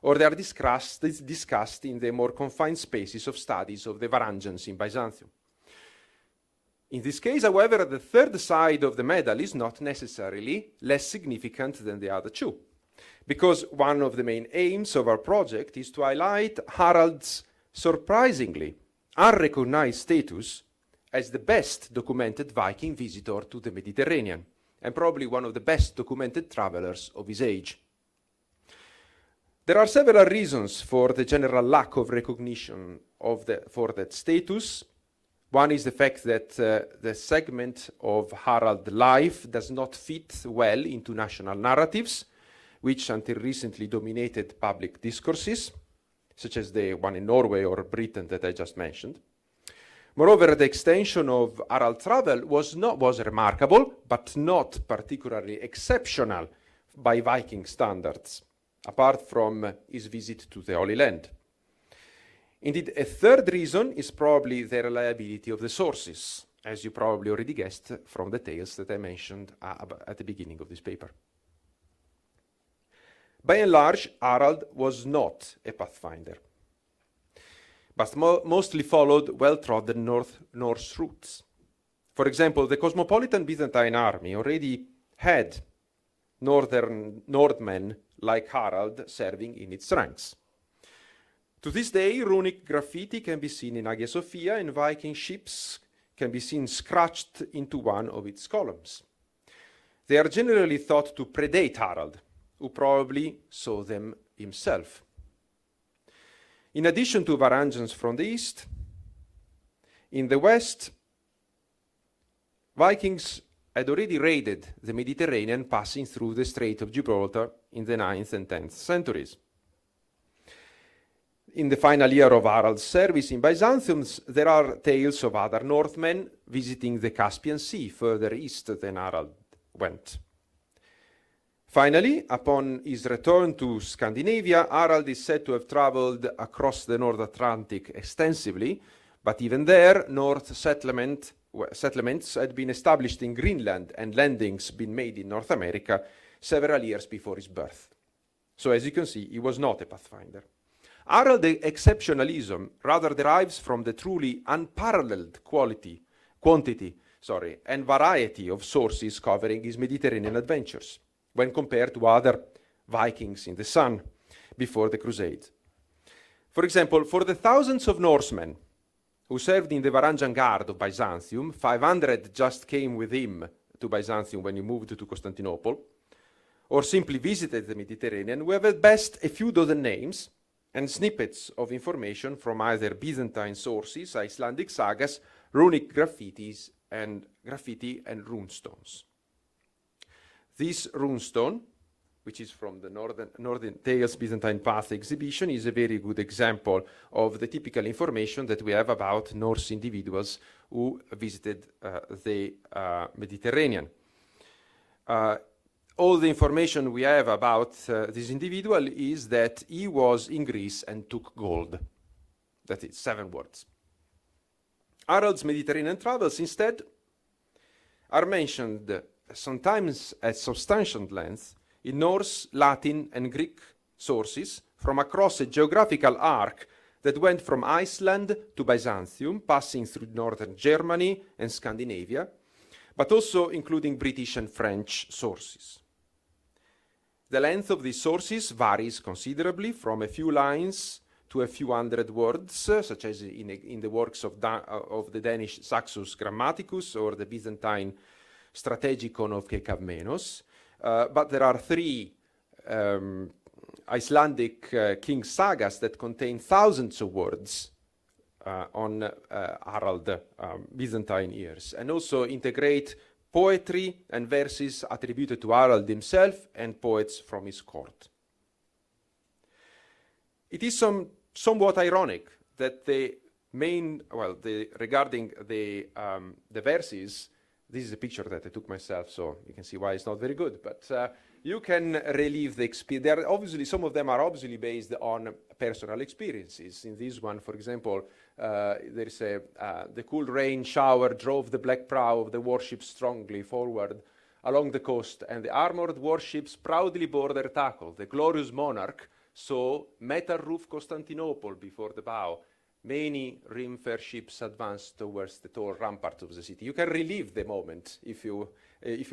or they are discussed in the more confined spaces of studies of the Varangians in Byzantium. In this case, however, the third side of the medal is not necessarily less significant than the other two, because one of the main aims of our project is to highlight Harald's surprisingly unrecognized status as the best documented Viking visitor to the Mediterranean, and probably one of the best documented travelers of his age. There are several reasons for the general lack of recognition for that status. One is the fact that the segment of Harald's life does not fit well into national narratives, which until recently dominated public discourses, such as the one in Norway or Britain that I just mentioned. Moreover, the extension of Harald's travel was remarkable, but not particularly exceptional by Viking standards, apart from his visit to the Holy Land. Indeed, a third reason is probably the reliability of the sources, as you probably already guessed from the tales that I mentioned at the beginning of this paper. By and large, Harald was not a pathfinder, but mostly followed well-trodden Norse routes. For example, the cosmopolitan Byzantine army already had Nordmen like Harald serving in its ranks. To this day, runic graffiti can be seen in Hagia Sophia, and Viking ships can be seen scratched into one of its columns. They are generally thought to predate Harald, who probably saw them himself. In addition to Varangians from the east, in the west, Vikings had already raided the Mediterranean, passing through the Strait of Gibraltar in the 9th and 10th centuries. In the final year of Harald's service in Byzantium, there are tales of other Northmen visiting the Caspian Sea further east than Harald went. Finally, upon his return to Scandinavia, Harald is said to have traveled across the North Atlantic extensively, but even there, North settlements had been established in Greenland and landings been made in North America several years before his birth. So as you can see, he was not a pathfinder. Harald's exceptionalism rather derives from the truly unparalleled quantity and variety of sources covering his Mediterranean adventures when compared to other Vikings in the Sun before the Crusades. For example, for the thousands of Norsemen who served in the Varangian Guard of Byzantium, 500 just came with him to Byzantium when he moved to Constantinople, or simply visited the Mediterranean, we have at best a few dozen names and snippets of information from either Byzantine sources, Icelandic sagas, runic graffiti and runestones. This runestone, which is from the Nordic Tales Byzantine Paths exhibition, is a very good example of the typical information that we have about Norse individuals who visited the Mediterranean. All the information we have about this individual is that he was in Greece and took gold. That is 7 words. Harald's Mediterranean travels, instead, are mentioned sometimes at substantial length in Norse, Latin, and Greek sources from across a geographical arc that went from Iceland to Byzantium, passing through northern Germany and Scandinavia, but also including British and French sources. The length of these sources varies considerably from a few lines to a few hundred words, such as in the works of the Danish Saxus Grammaticus or the Byzantine Strategicon of Kekavmenos. But there are 3 Icelandic king sagas that contain thousands of words on Harald Byzantine years, and also integrate poetry and verses attributed to Harald himself and poets from his court. It is somewhat ironic that regarding the verses, this is a picture that I took myself, so you can see why it's not very good, but you can relieve the experience. Obviously, some of them are obviously based on personal experiences. In this one, for example, there is the cool rain shower drove the black prow of the warship strongly forward along the coast, and the armored warships proudly bore their tackle. The glorious monarch saw metal roof Constantinople before the bow. Many rim-fair ships advanced towards the tall ramparts of the city. You can relive the moment if you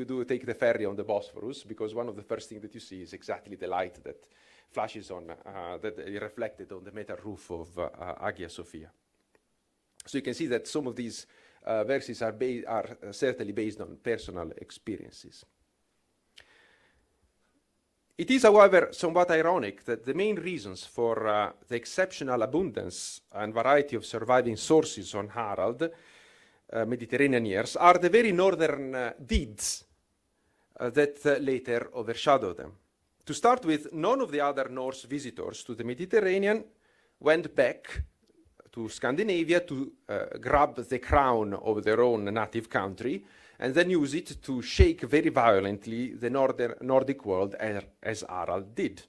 do take the ferry on the Bosphorus, because one of the first things that you see is exactly the light that flashes on, that reflected on the metal roof of Hagia Sophia. So you can see that some of these verses are certainly based on personal experiences. It is, however, somewhat ironic that the main reasons for the exceptional abundance and variety of surviving sources on Harald, Mediterranean years, are the very northern deeds that later overshadow them. To start with, none of the other Norse visitors to the Mediterranean went back to Scandinavia to grab the crown of their own native country and then use it to shake very violently the Nordic world as Harald did.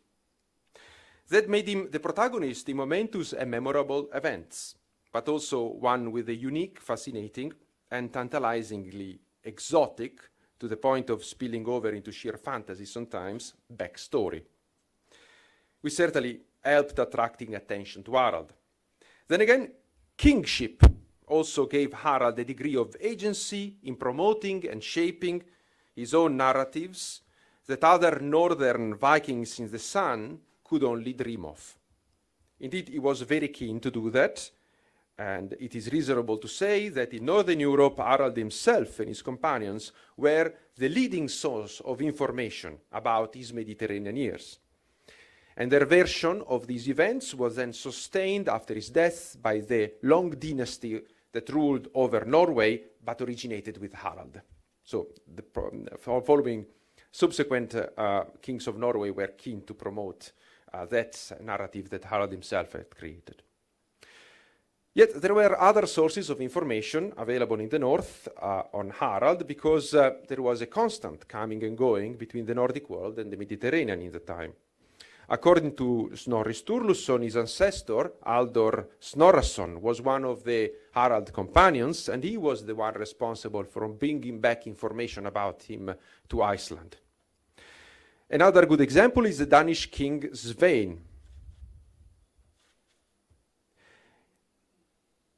That made him the protagonist in momentous and memorable events, but also one with a unique, fascinating, and tantalizingly exotic, to the point of spilling over into sheer fantasy sometimes, backstory. We certainly helped attracting attention to Harald. Then again, kingship also gave Harald a degree of agency in promoting and shaping his own narratives that other northern Vikings in the sun could only dream of. Indeed, he was very keen to do that, and it is reasonable to say that in Northern Europe, Harald himself and his companions were the leading source of information about his Mediterranean years. And their version of these events was then sustained after his death by the long dynasty that ruled over Norway, but originated with Harald. So the following subsequent kings of Norway were keen to promote that narrative that Harald himself had created. Yet there were other sources of information available in the north on Harald, because there was a constant coming and going between the Nordic world and the Mediterranean in the time. According to Snorri Sturluson, his ancestor, Halldor Snorrason, was one of the Harald companions, and he was the one responsible for bringing back information about him to Iceland. Another good example is the Danish king Svein,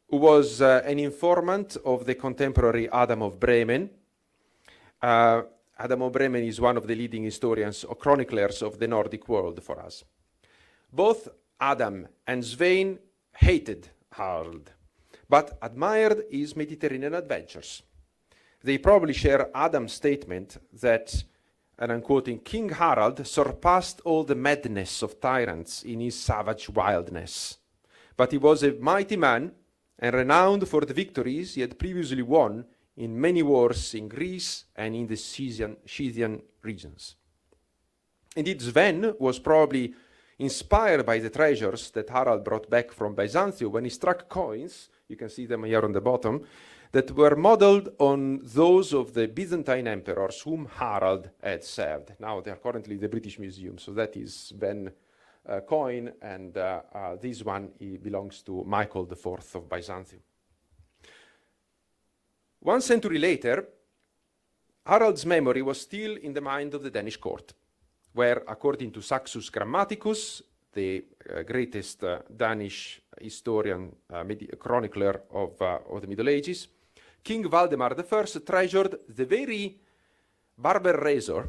who was an informant of the contemporary Adam of Bremen. Adam of Bremen is one of the leading historians or chroniclers of the Nordic world for us. Both Adam and Svein hated Harald, but admired his Mediterranean adventures. They probably share Adam's statement that, and I'm quoting, King Harald surpassed all the madness of tyrants in his savage wildness, but he was a mighty man and renowned for the victories he had previously won in many wars in Greece and in the Scythian regions. Indeed, Sven was probably inspired by the treasures that Harald brought back from Byzantium when he struck coins, you can see them here on the bottom, that were modeled on those of the Byzantine emperors whom Harald had served. Now they are currently in the British Museum, so that is Sven coin, and this one belongs to Michael IV of Byzantium. 1 century later, Harald's memory was still in the mind of the Danish court, where, according to Saxus Grammaticus, the greatest Danish historian, chronicler of the Middle Ages, King Valdemar I treasured the very barber razor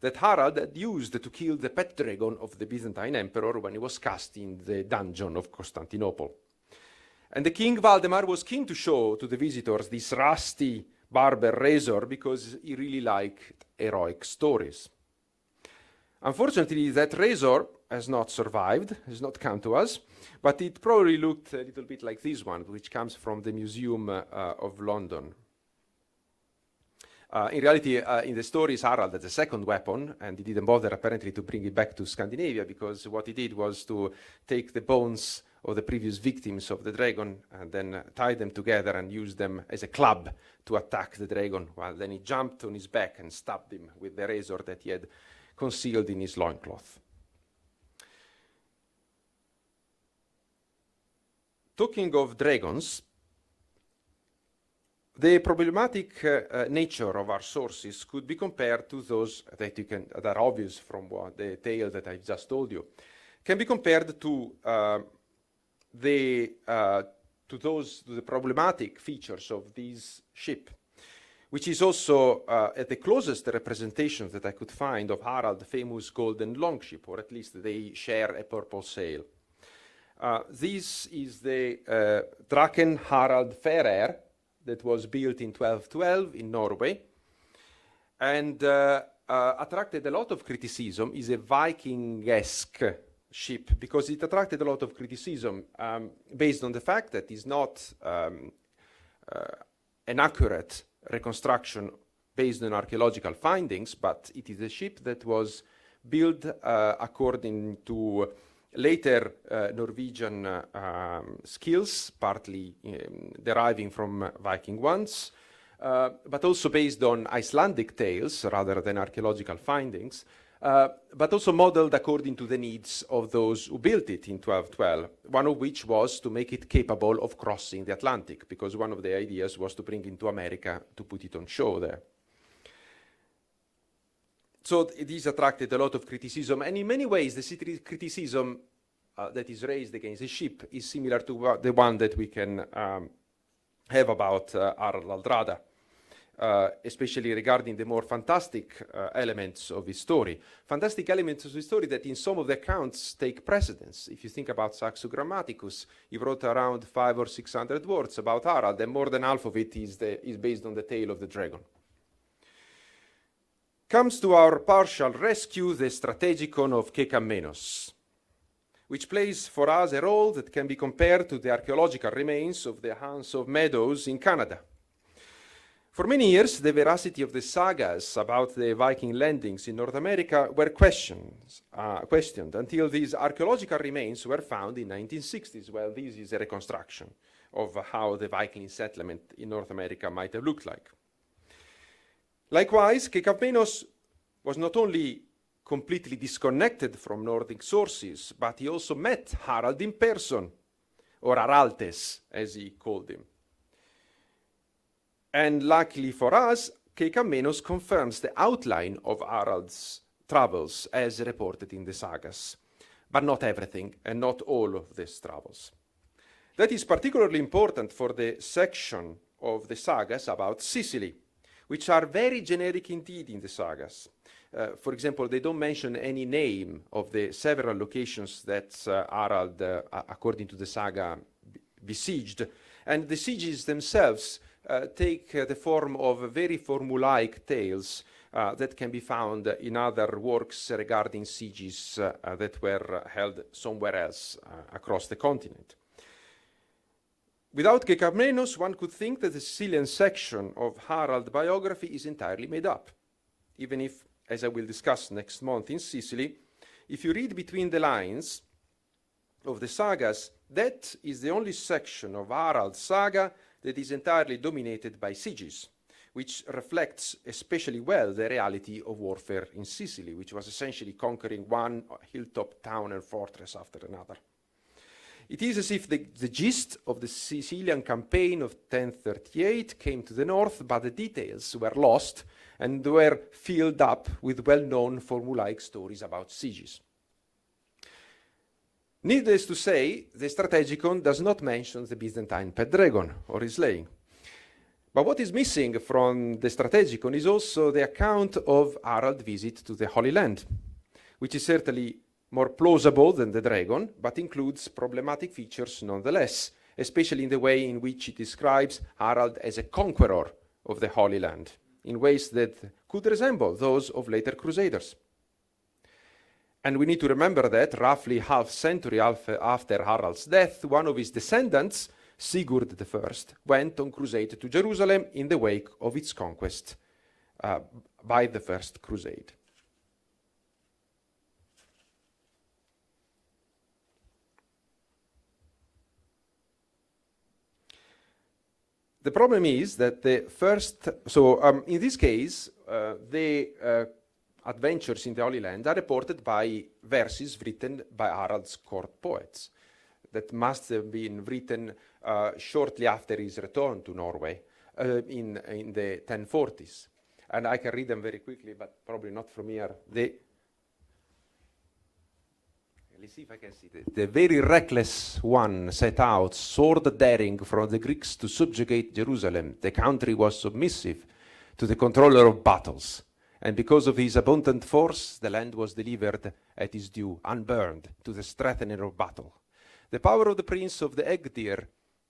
that Harald had used to kill the pet dragon of the Byzantine emperor when he was cast in the dungeon of Constantinople. And the King Valdemar was keen to show to the visitors this rusty barber razor because he really liked heroic stories. Unfortunately, that razor has not survived, has not come to us, but it probably looked a little bit like this one, which comes from the Museum of London. In reality, in the stories, Harald had a second weapon, and he didn't bother apparently to bring it back to Scandinavia, because what he did was to take the bones of the previous victims of the dragon and then tie them together and use them as a club to attack the dragon, while then he jumped on his back and stabbed him with the razor that he had concealed in his loincloth. Talking of dragons, the problematic nature of our sources could be compared to those that are obvious from the tale that I just told you. Can be compared to the problematic features of this ship, which is also at the closest representation that I could find of Harald's famous golden longship, or at least they share a purple sail. This is the Draken Harald Fair that was built in 1212 in Norway, and attracted a lot of criticism is a Viking-esque ship, because it attracted a lot of criticism based on the fact that it's not an accurate reconstruction based on archaeological findings, but it is a ship that was built according to later Norwegian skills, partly deriving from Viking ones, but also based on Icelandic tales rather than archaeological findings, but also modeled according to the needs of those who built it in 1212, one of which was to make it capable of crossing the Atlantic, because one of the ideas was to bring it to America to put it on show there. So this attracted a lot of criticism, and in many ways the criticism that is raised against the ship is similar to the one that we can have about Harald Hardrada, especially regarding the more fantastic elements of his story. Fantastic elements of his story that in some of the accounts take precedence. If you think about Saxo Grammaticus, he wrote around 500 or 600 words about Harald, and more than half of it is based on the tale of the dragon. Comes to our partial rescue, the Strategicon of Kekamenos, which plays for us a role that can be compared to the archaeological remains of the Hans of Meadows in Canada. For many years, the veracity of the sagas about the Viking landings in North America were questioned until these archaeological remains were found in the 1960s. Well, this is a reconstruction of how the Viking settlement in North America might have looked like. Likewise, Kekamenos was not only completely disconnected from Nordic sources, but he also met Harald in person, or Haraltes, as he called him. And luckily for us, Kekamenos confirms the outline of Harald's travels as reported in the sagas, but not everything and not all of these travels. That is particularly important for the section of the sagas about Sicily, which are very generic indeed in the sagas. For example, they don't mention any name of the several locations that Harald, according to the saga, besieged. And the sieges themselves take the form of very formulaic tales that can be found in other works regarding sieges that were held somewhere else across the continent. Without Kekamenos, one could think that the Sicilian section of Harald's biography is entirely made up, even if, as I will discuss next month in Sicily, if you read between the lines of the sagas, that is the only section of Harald's saga that is entirely dominated by sieges, which reflects especially well the reality of warfare in Sicily, which was essentially conquering one hilltop town and fortress after another. It is as if the gist of the Sicilian campaign of 1038 came to the north, but the details were lost and were filled up with well-known formulaic stories about sieges. Needless to say, the Strategicon does not mention the Byzantine pet dragon or his slaying. But what is missing from the Strategicon is also the account of Harald's visit to the Holy Land, which is certainly more plausible than the dragon, but includes problematic features nonetheless, especially in the way in which it describes Harald as a conqueror of the Holy Land, in ways that could resemble those of later crusaders. And we need to remember that roughly half century after Harald's death, one of his descendants, Sigurd I, went on crusade to Jerusalem in the wake of its conquest by the First Crusade. The problem is that in this case, the adventures in the Holy Land are reported by verses written by Harald's court poets that must have been written shortly after his return to Norway in the 1040s. And I can read them very quickly, but probably not from here. Let's see if I can see it. The very reckless one set out, sword daring from the Greeks to subjugate Jerusalem. The country was submissive to the controller of battles. And because of his abundant force, the land was delivered at his due, unburned, to the strengthener of battle. The power of the prince of the Egdir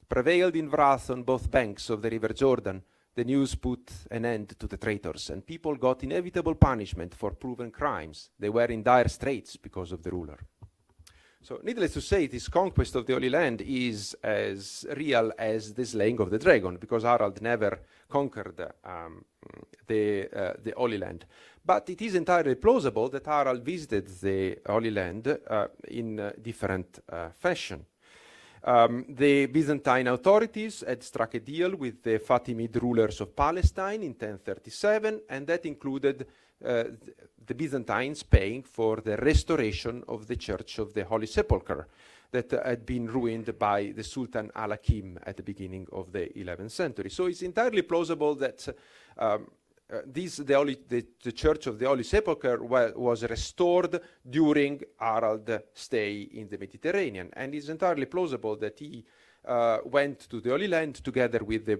prevailed in wrath on both banks of the river Jordan, the news put an end to the traitors, and people got inevitable punishment for proven crimes. They were in dire straits because of the ruler. So, needless to say, this conquest of the Holy Land is as real as the slaying of the dragon, because Harald never conquered the Holy Land. But it is entirely plausible that Harald visited the Holy Land in different fashion. The Byzantine authorities had struck a deal with the Fatimid rulers of Palestine in 1037, and that included the Byzantines paying for the restoration of the Church of the Holy Sepulchre that had been ruined by the Sultan Al-Hakim at the beginning of the 11th century. So it's entirely plausible that the Church of the Holy Sepulchre was restored during Harald's stay in the Mediterranean, and it's entirely plausible that he went to the Holy Land together with the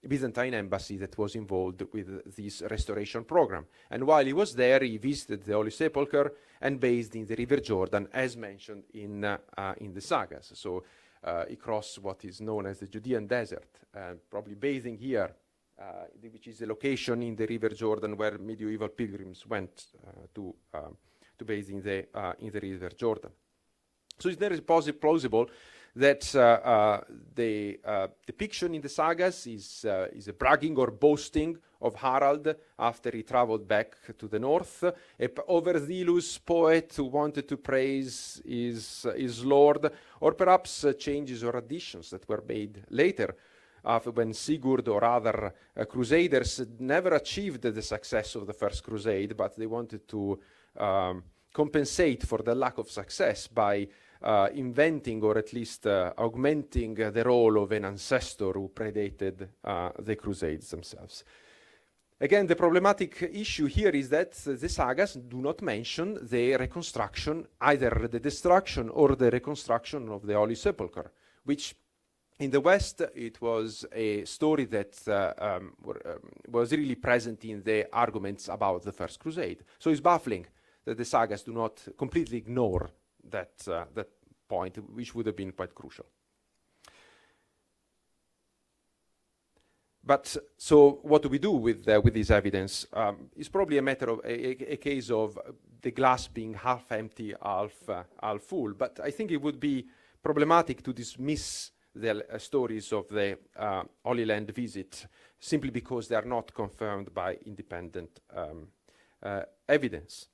Byzantine embassy that was involved with this restoration program. And while he was there, he visited the Holy Sepulchre and bathed in the River Jordan, as mentioned in the sagas. So he crossed what is known as the Judean Desert, probably bathing here, which is the location in the River Jordan where medieval pilgrims went to bathe in the River Jordan. So it's very plausible that the depiction in the sagas is a bragging or boasting of Harald after he traveled back to the north, an overzealous poet who wanted to praise his lord, or perhaps changes or additions that were made later when Sigurd or other crusaders never achieved the success of the first crusade, but they wanted to compensate for the lack of success by inventing or at least augmenting the role of an ancestor who predated the crusades themselves. Again, the problematic issue here is that the sagas do not mention the reconstruction, either the destruction or the reconstruction of the Holy Sepulchre, which in the West it was a story that was really present in the arguments about the First Crusade. So it's baffling that the sagas do not completely ignore that point, which would have been quite crucial. But so what do we do with this evidence? It's probably a matter of a case of the glass being half empty, half full. But I think it would be problematic to dismiss the stories of the Holy Land visit simply because they are not confirmed by independent evidence.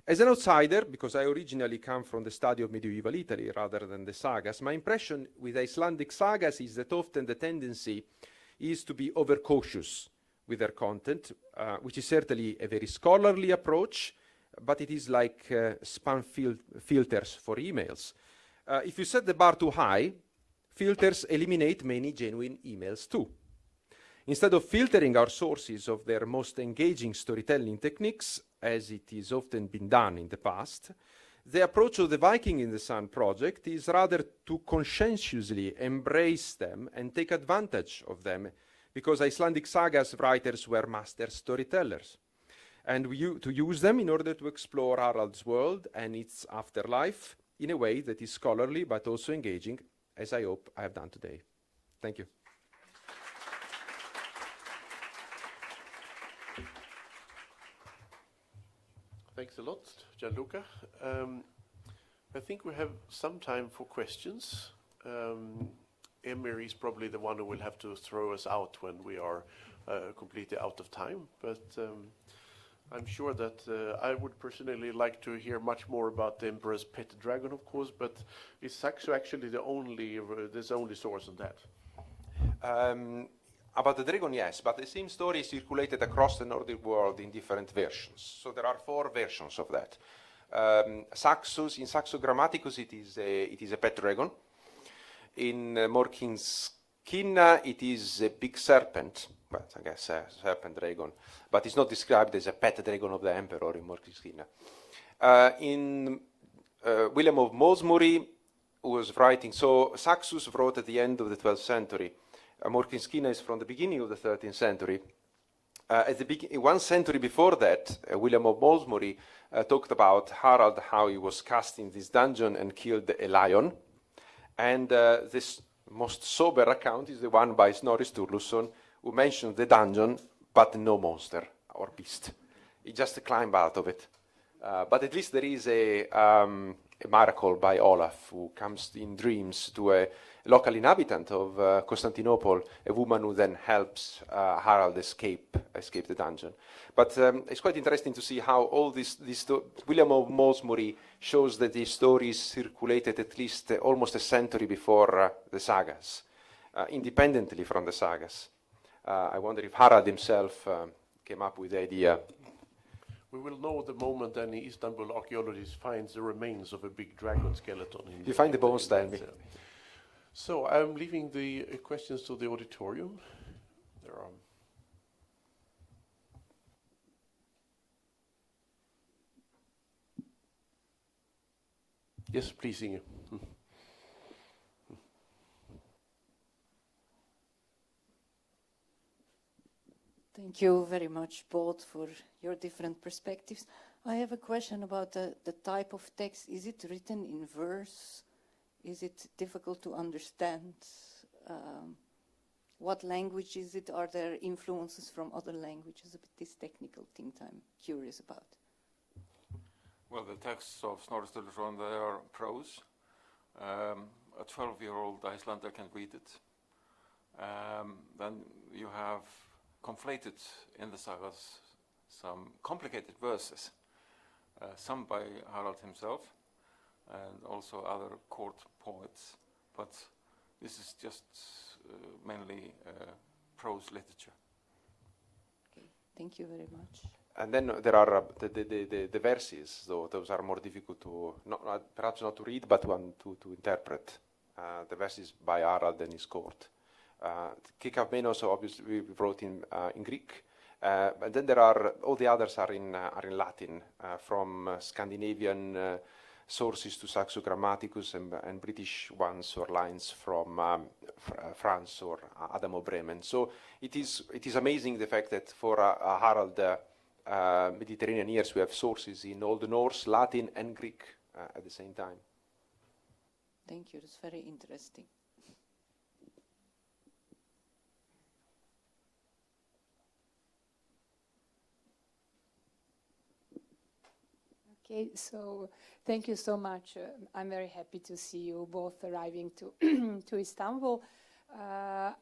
As an outsider, because I originally come from the study of medieval Italy rather than the sagas, my impression with Icelandic sagas is that often the tendency is to be overcautious with their content, which is certainly a very scholarly approach, but it is like spam filters for emails. If you set the bar too high, filters eliminate many genuine emails too. Instead of filtering our sources of their most engaging storytelling techniques, as it has often been done in the past, the approach of the Viking in the Sun project is rather to conscientiously embrace them and take advantage of them, because Icelandic sagas writers were master storytellers. And to use them in order to explore Harald's world and its afterlife in a way that is scholarly but also engaging, as I hope I have done today. Thank you. Thanks a lot, Gianluca. I think we have some time for questions. Emir is probably the one who will have to throw us out when we are completely out of time, but I'm sure that I would personally like to hear much more about the Emperor's pet dragon, of course, but is Saxo actually the only source on that? About the dragon, yes, but the same story circulated across the Nordic world in different versions. So there are 4 versions of that. In Saxo Grammaticus, it is a pet dragon. In Morkinskinna, it is a big serpent, but I guess a serpent dragon, but it's not described as a pet dragon of the emperor in Morkinskinna. In William of Malmesbury was writing, so Saxus wrote at the end of the 12th century. Morkinskinna is from the beginning of the 13th century. One century before that, William of Malmesbury talked about Harald, how he was cast in this dungeon and killed a lion. And this most sober account is the one by Snorri Sturluson, who mentioned the dungeon, but no monster or beast. He just climbed out of it. But at least there is a miracle by Olaf, who comes in dreams to a local inhabitant of Constantinople, a woman who then helps Harald escape the dungeon. But it's quite interesting to see how all this William of Malmesbury shows that the stories circulated at least almost a century before the sagas, independently from the sagas. I wonder if Harald himself came up with the idea. We will know the moment any Istanbul archaeologist finds the remains of a big dragon skeleton. If you find the bones, tell me. So I'm leaving the questions to the auditorium. There are. Yes, please, Inge. Thank you very much both for your different perspectives. I have a question about the type of text. Is it written in verse? Is it difficult to understand? What language is it? Are there influences from other languages? This technical thing I'm curious about. Well, the texts of Snorri Sturluson, they are prose. A 12-year-old Icelander can read it. Then you have conflated in the sagas some complicated verses, some by Harald himself and also other court poets, but this is just mainly prose literature. Okay, thank you very much. And then there are the verses, though those are more difficult to, perhaps not to read, but to interpret. The verses by Harald and his court. Kikamenos, obviously, we wrote in Greek, but then there are all the others are in Latin, from Scandinavian sources to Saxo Grammaticus and British ones or lines from France or Adam of Bremen. So it is amazing the fact that for Harald Mediterranean years we have sources in Old Norse, Latin, and Greek at the same time. Thank you. That's very interesting. Okay, so thank you so much. I'm very happy to see you both arriving to to Istanbul. I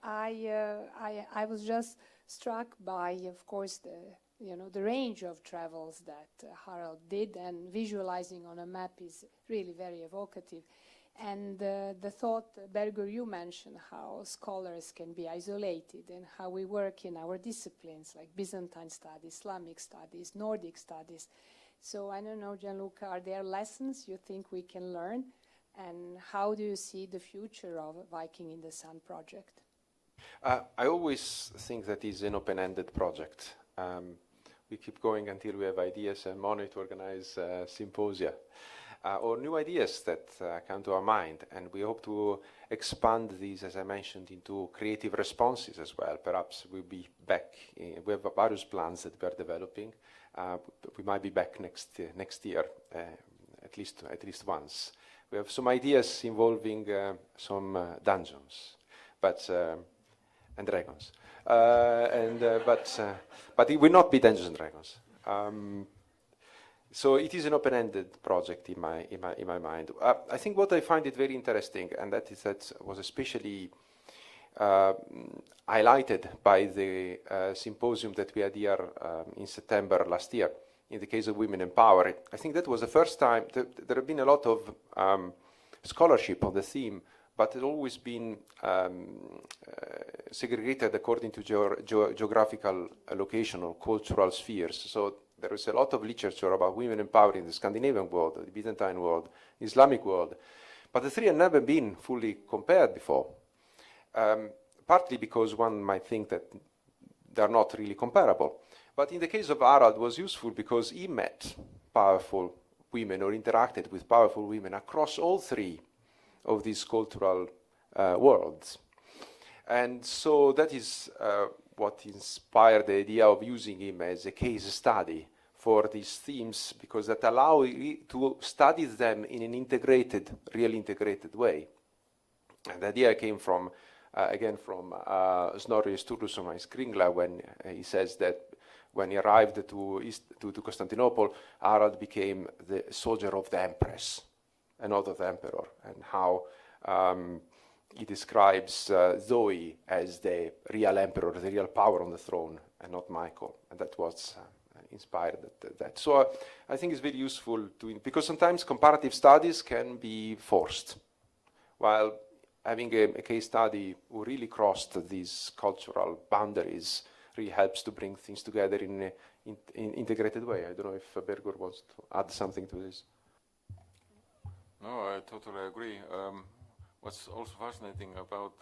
was just struck by, of course, the range of travels that Harald did, and visualizing on a map is really very evocative. And the thought, Bergur, you mentioned how scholars can be isolated and how we work in our disciplines like Byzantine studies, Islamic studies, Nordic studies. So I don't know, Gianluca, are there lessons you think we can learn? And how do you see the future of Viking in the Sun project? I always think that it's an open-ended project. We keep going until we have ideas and money to organize symposia or new ideas that come to our mind. And we hope to expand these, as I mentioned, into creative responses as well. Perhaps we'll be back. We have various plans that we are developing. We might be back next year, at least once. We have some ideas involving some dungeons, and dragons, but it will not be Dungeons and Dragons. So it is an open-ended project in my mind. I think what I find it very interesting, and that was especially highlighted by the symposium that we had here in September last year, in the case of women empowerment. I think that was the first time there have been a lot of scholarship on the theme, but it's always been segregated according to geographical location or cultural spheres. So there is a lot of literature about women empowering the Scandinavian world, the Byzantine world, the Islamic world, but the three have never been fully compared before. Partly because one might think that they're not really comparable. But in the case of Harald, it was useful because he met powerful women or interacted with powerful women across all three of these cultural worlds. And so that is what inspired the idea of using him as a case study for these themes, because that allow you to study them in an integrated, really integrated way. And the idea came from again from Snorri Sturluson and Skringla, when he says that when he arrived to Constantinople, Harald became the soldier of the empress and not of the emperor, and how he describes Zoe as the real emperor, the real power on the throne, and not Michael, and that was inspired that. So I think it's very useful because sometimes comparative studies can be forced, while having a case study who really crossed these cultural boundaries really helps to bring things together in an integrated way. I don't know if Bergur wants to add something to this. No, I totally agree. What's also fascinating about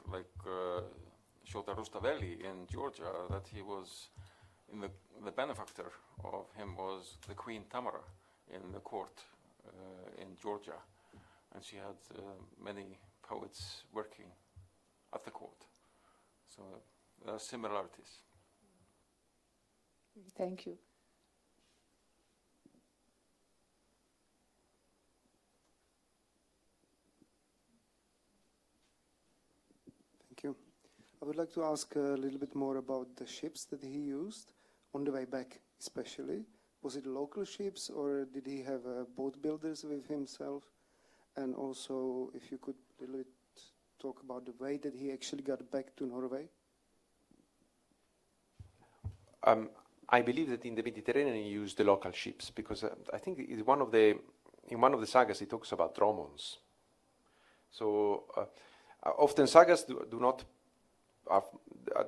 Shota Rustaveli in Georgia, that he was the benefactor of him was the Queen Tamara in the court in Georgia, and she had many poets working at the court. So there are similarities. Thank you. Thank you. I would like to ask a little bit more about the ships that he used on the way back, especially. Was it local ships, or did he have boat builders with himself? And also, if you could a little bit talk about the way that he actually got back to Norway. I believe that in the Mediterranean he used the local ships, because I think in one of the sagas he talks about dromons. So often sagas do not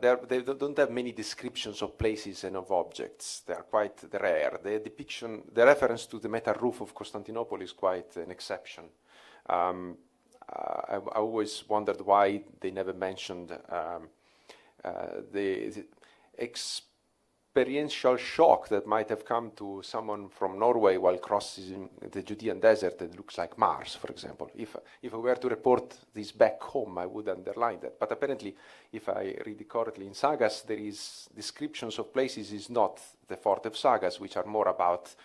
they don't have many descriptions of places and of objects. They are quite rare. The reference to the metal roof of Constantinople is quite an exception. I always wondered why they never mentioned the experiential shock that might have come to someone from Norway while crossing the Judean desert that looks like Mars, for example. If I were to report this back home, I would underline that. But apparently, if I read it correctly in sagas, there is descriptions of places is not the forte of sagas, which are more about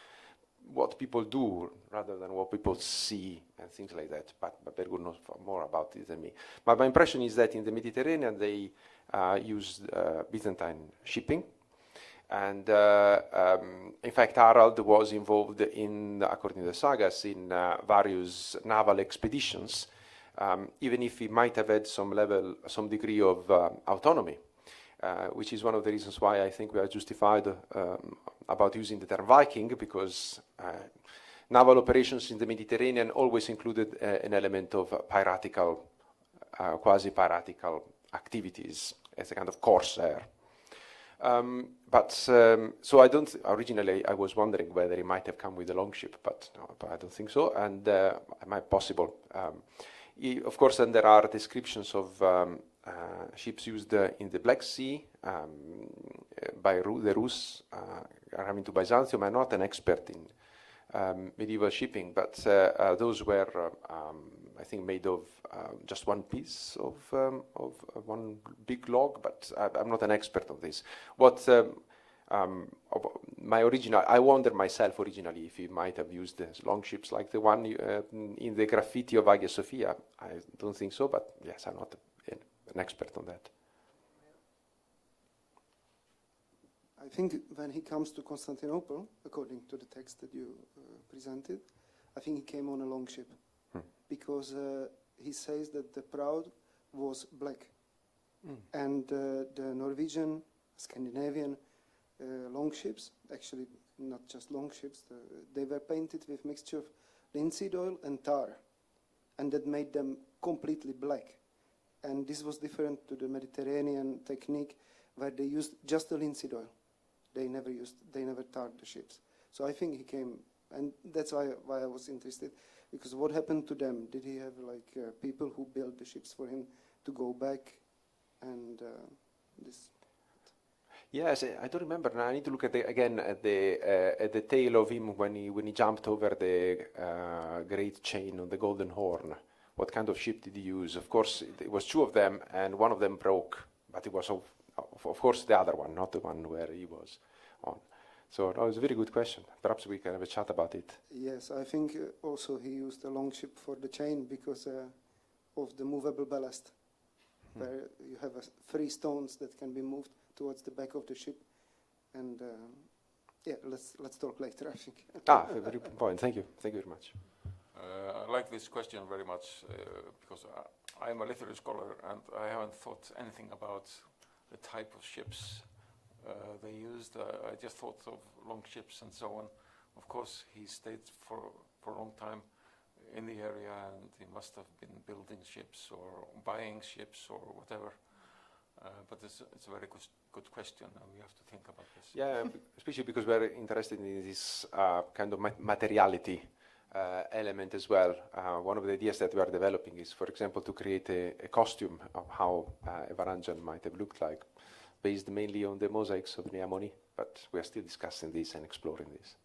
what people do rather than what people see and things like that. But Bergur knows more about it than me. But my impression is that in the Mediterranean they used Byzantine shipping. And in fact, Harald was involved in, according to the sagas, in various naval expeditions, even if he might have had some degree of autonomy, which is one of the reasons why I think we are justified about using the term Viking, because naval operations in the Mediterranean always included an element of piratical, quasi-piratical activities as a kind of corsair. So I don't. Originally, I was wondering whether he might have come with a longship, but no, I don't think so. And it might possible. Of course, then there are descriptions of ships used in the Black Sea by the Rus coming to Byzantium. I'm not an expert in medieval shipping, but those were, I think, made of just one piece of one big log. But I'm not an expert on this. What I wondered myself originally if he might have used long ships like the one in the graffiti of Hagia Sophia. I don't think so, but yes, I'm not an expert on that. I think when he comes to Constantinople, according to the text that you presented, I think he came on a longship because he says that the prow was black, and the Norwegian, Scandinavian longships, actually not just longships, they were painted with mixture of linseed oil and tar, and that made them completely black. And this was different to the Mediterranean technique where they used just the linseed oil. They never tarred the ships. So I think he came, and that's why I was interested, because what happened to them? Did he have people who built the ships for him to go back, and this? Yes, I don't remember now. I need to look at the tale of him when he jumped over the great chain on the Golden Horn. What kind of ship did he use? Of course, it was two of them, and one of them broke, but it was of course the other one, not the one where he was on. So that was a very good question. Perhaps we can have a chat about it. Yes, I think also he used a longship for the chain because of the movable ballast. where you have 3 stones that can be moved towards the back of the ship. And yeah, let's talk later, I think. Very good point. Thank you. Thank you very much. I like this question very much because I'm a literary scholar and I haven't thought anything about the type of ships they used. I just thought of long ships and so on. Of course, he stayed for a long time in the area and he must have been building ships or buying ships or whatever. But it's a very good question and we have to think about this. Yeah, especially because we're interested in this kind of materiality element as well. One of the ideas that we are developing is, for example, to create a costume of how a Varangian might have looked like, based mainly on the mosaics of Neamoni, but we are still discussing this and exploring this.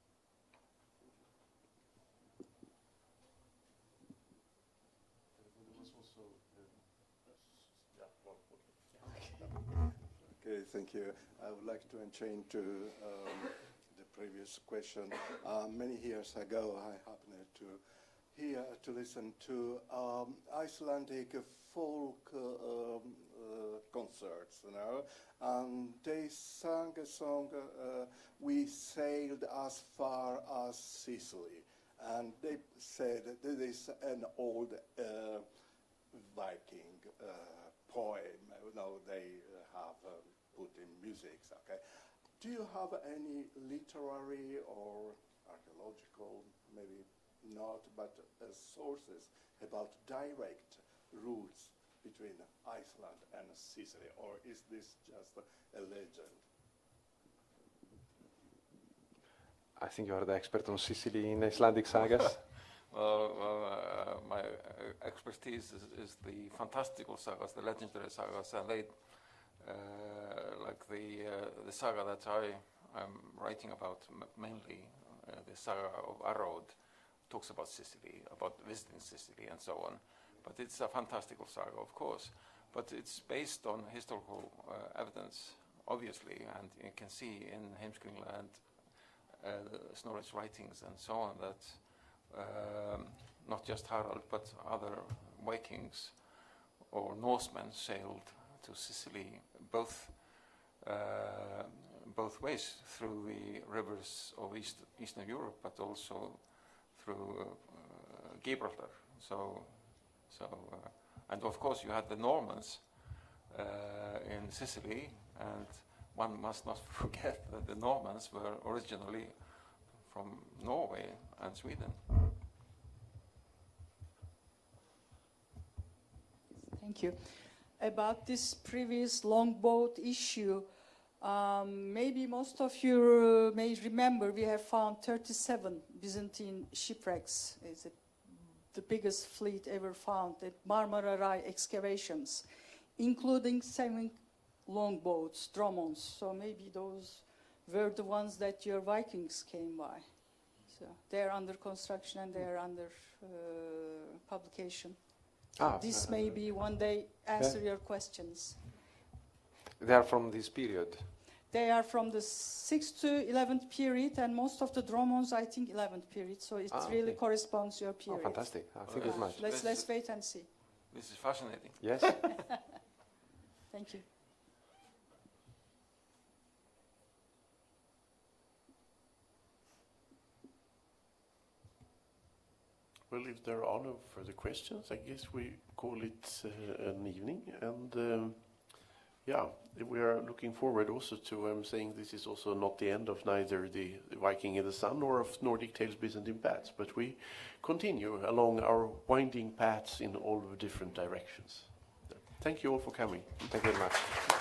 Okay, thank you. I would like to enchain to the previous question. Many years ago, I happened to listen to Icelandic folk concerts, you know, and they sang a song, "We sailed as far as Sicily," and they said that this is an old Viking poem. Now they have put in music. Okay, do you have any literary or archaeological, maybe not, but sources about direct routes between Iceland and Sicily, or is this just a legend? I think you are the expert on Sicily in Icelandic sagas. My expertise is the fantastical sagas, the legendary sagas, and they, like the saga that I am writing about mainly, the saga of Harald, talks about Sicily, about visiting Sicily and so on. But it's a fantastical saga, of course. But it's based on historical evidence, obviously, and you can see in Heimskringla and Snorri's writings and so on that not just Harald, but other Vikings or Norsemen sailed to Sicily both ways, through the rivers of Eastern Europe, but also through Gibraltar. And of course you had the Normans in Sicily, and one must not forget that the Normans were originally from Norway and Sweden. Thank you. About this previous longboat issue, maybe most of you may remember we have found 37 Byzantine shipwrecks. It's the biggest fleet ever found at Marmara Rai excavations, including 7 longboats, dromons. So maybe those were the ones that your Vikings came by. So they're under construction and they're under publication. This may be one day answer your questions. They are from this period. They are from the 6th to 11th period, and most of the dromons, I think, 11th period. So it really corresponds to your period. Oh, fantastic. Thank you very much. Let's wait and see. This is fascinating. Yes. Thank you. Well, if there are no further questions, I guess we call it an evening. And yeah, we are looking forward also to saying this is also not the end of neither the Viking in the Sun or of Nordic Tales Byzantine Paths, but we continue along our winding paths in all the different directions. Thank you all for coming. Thank you very much.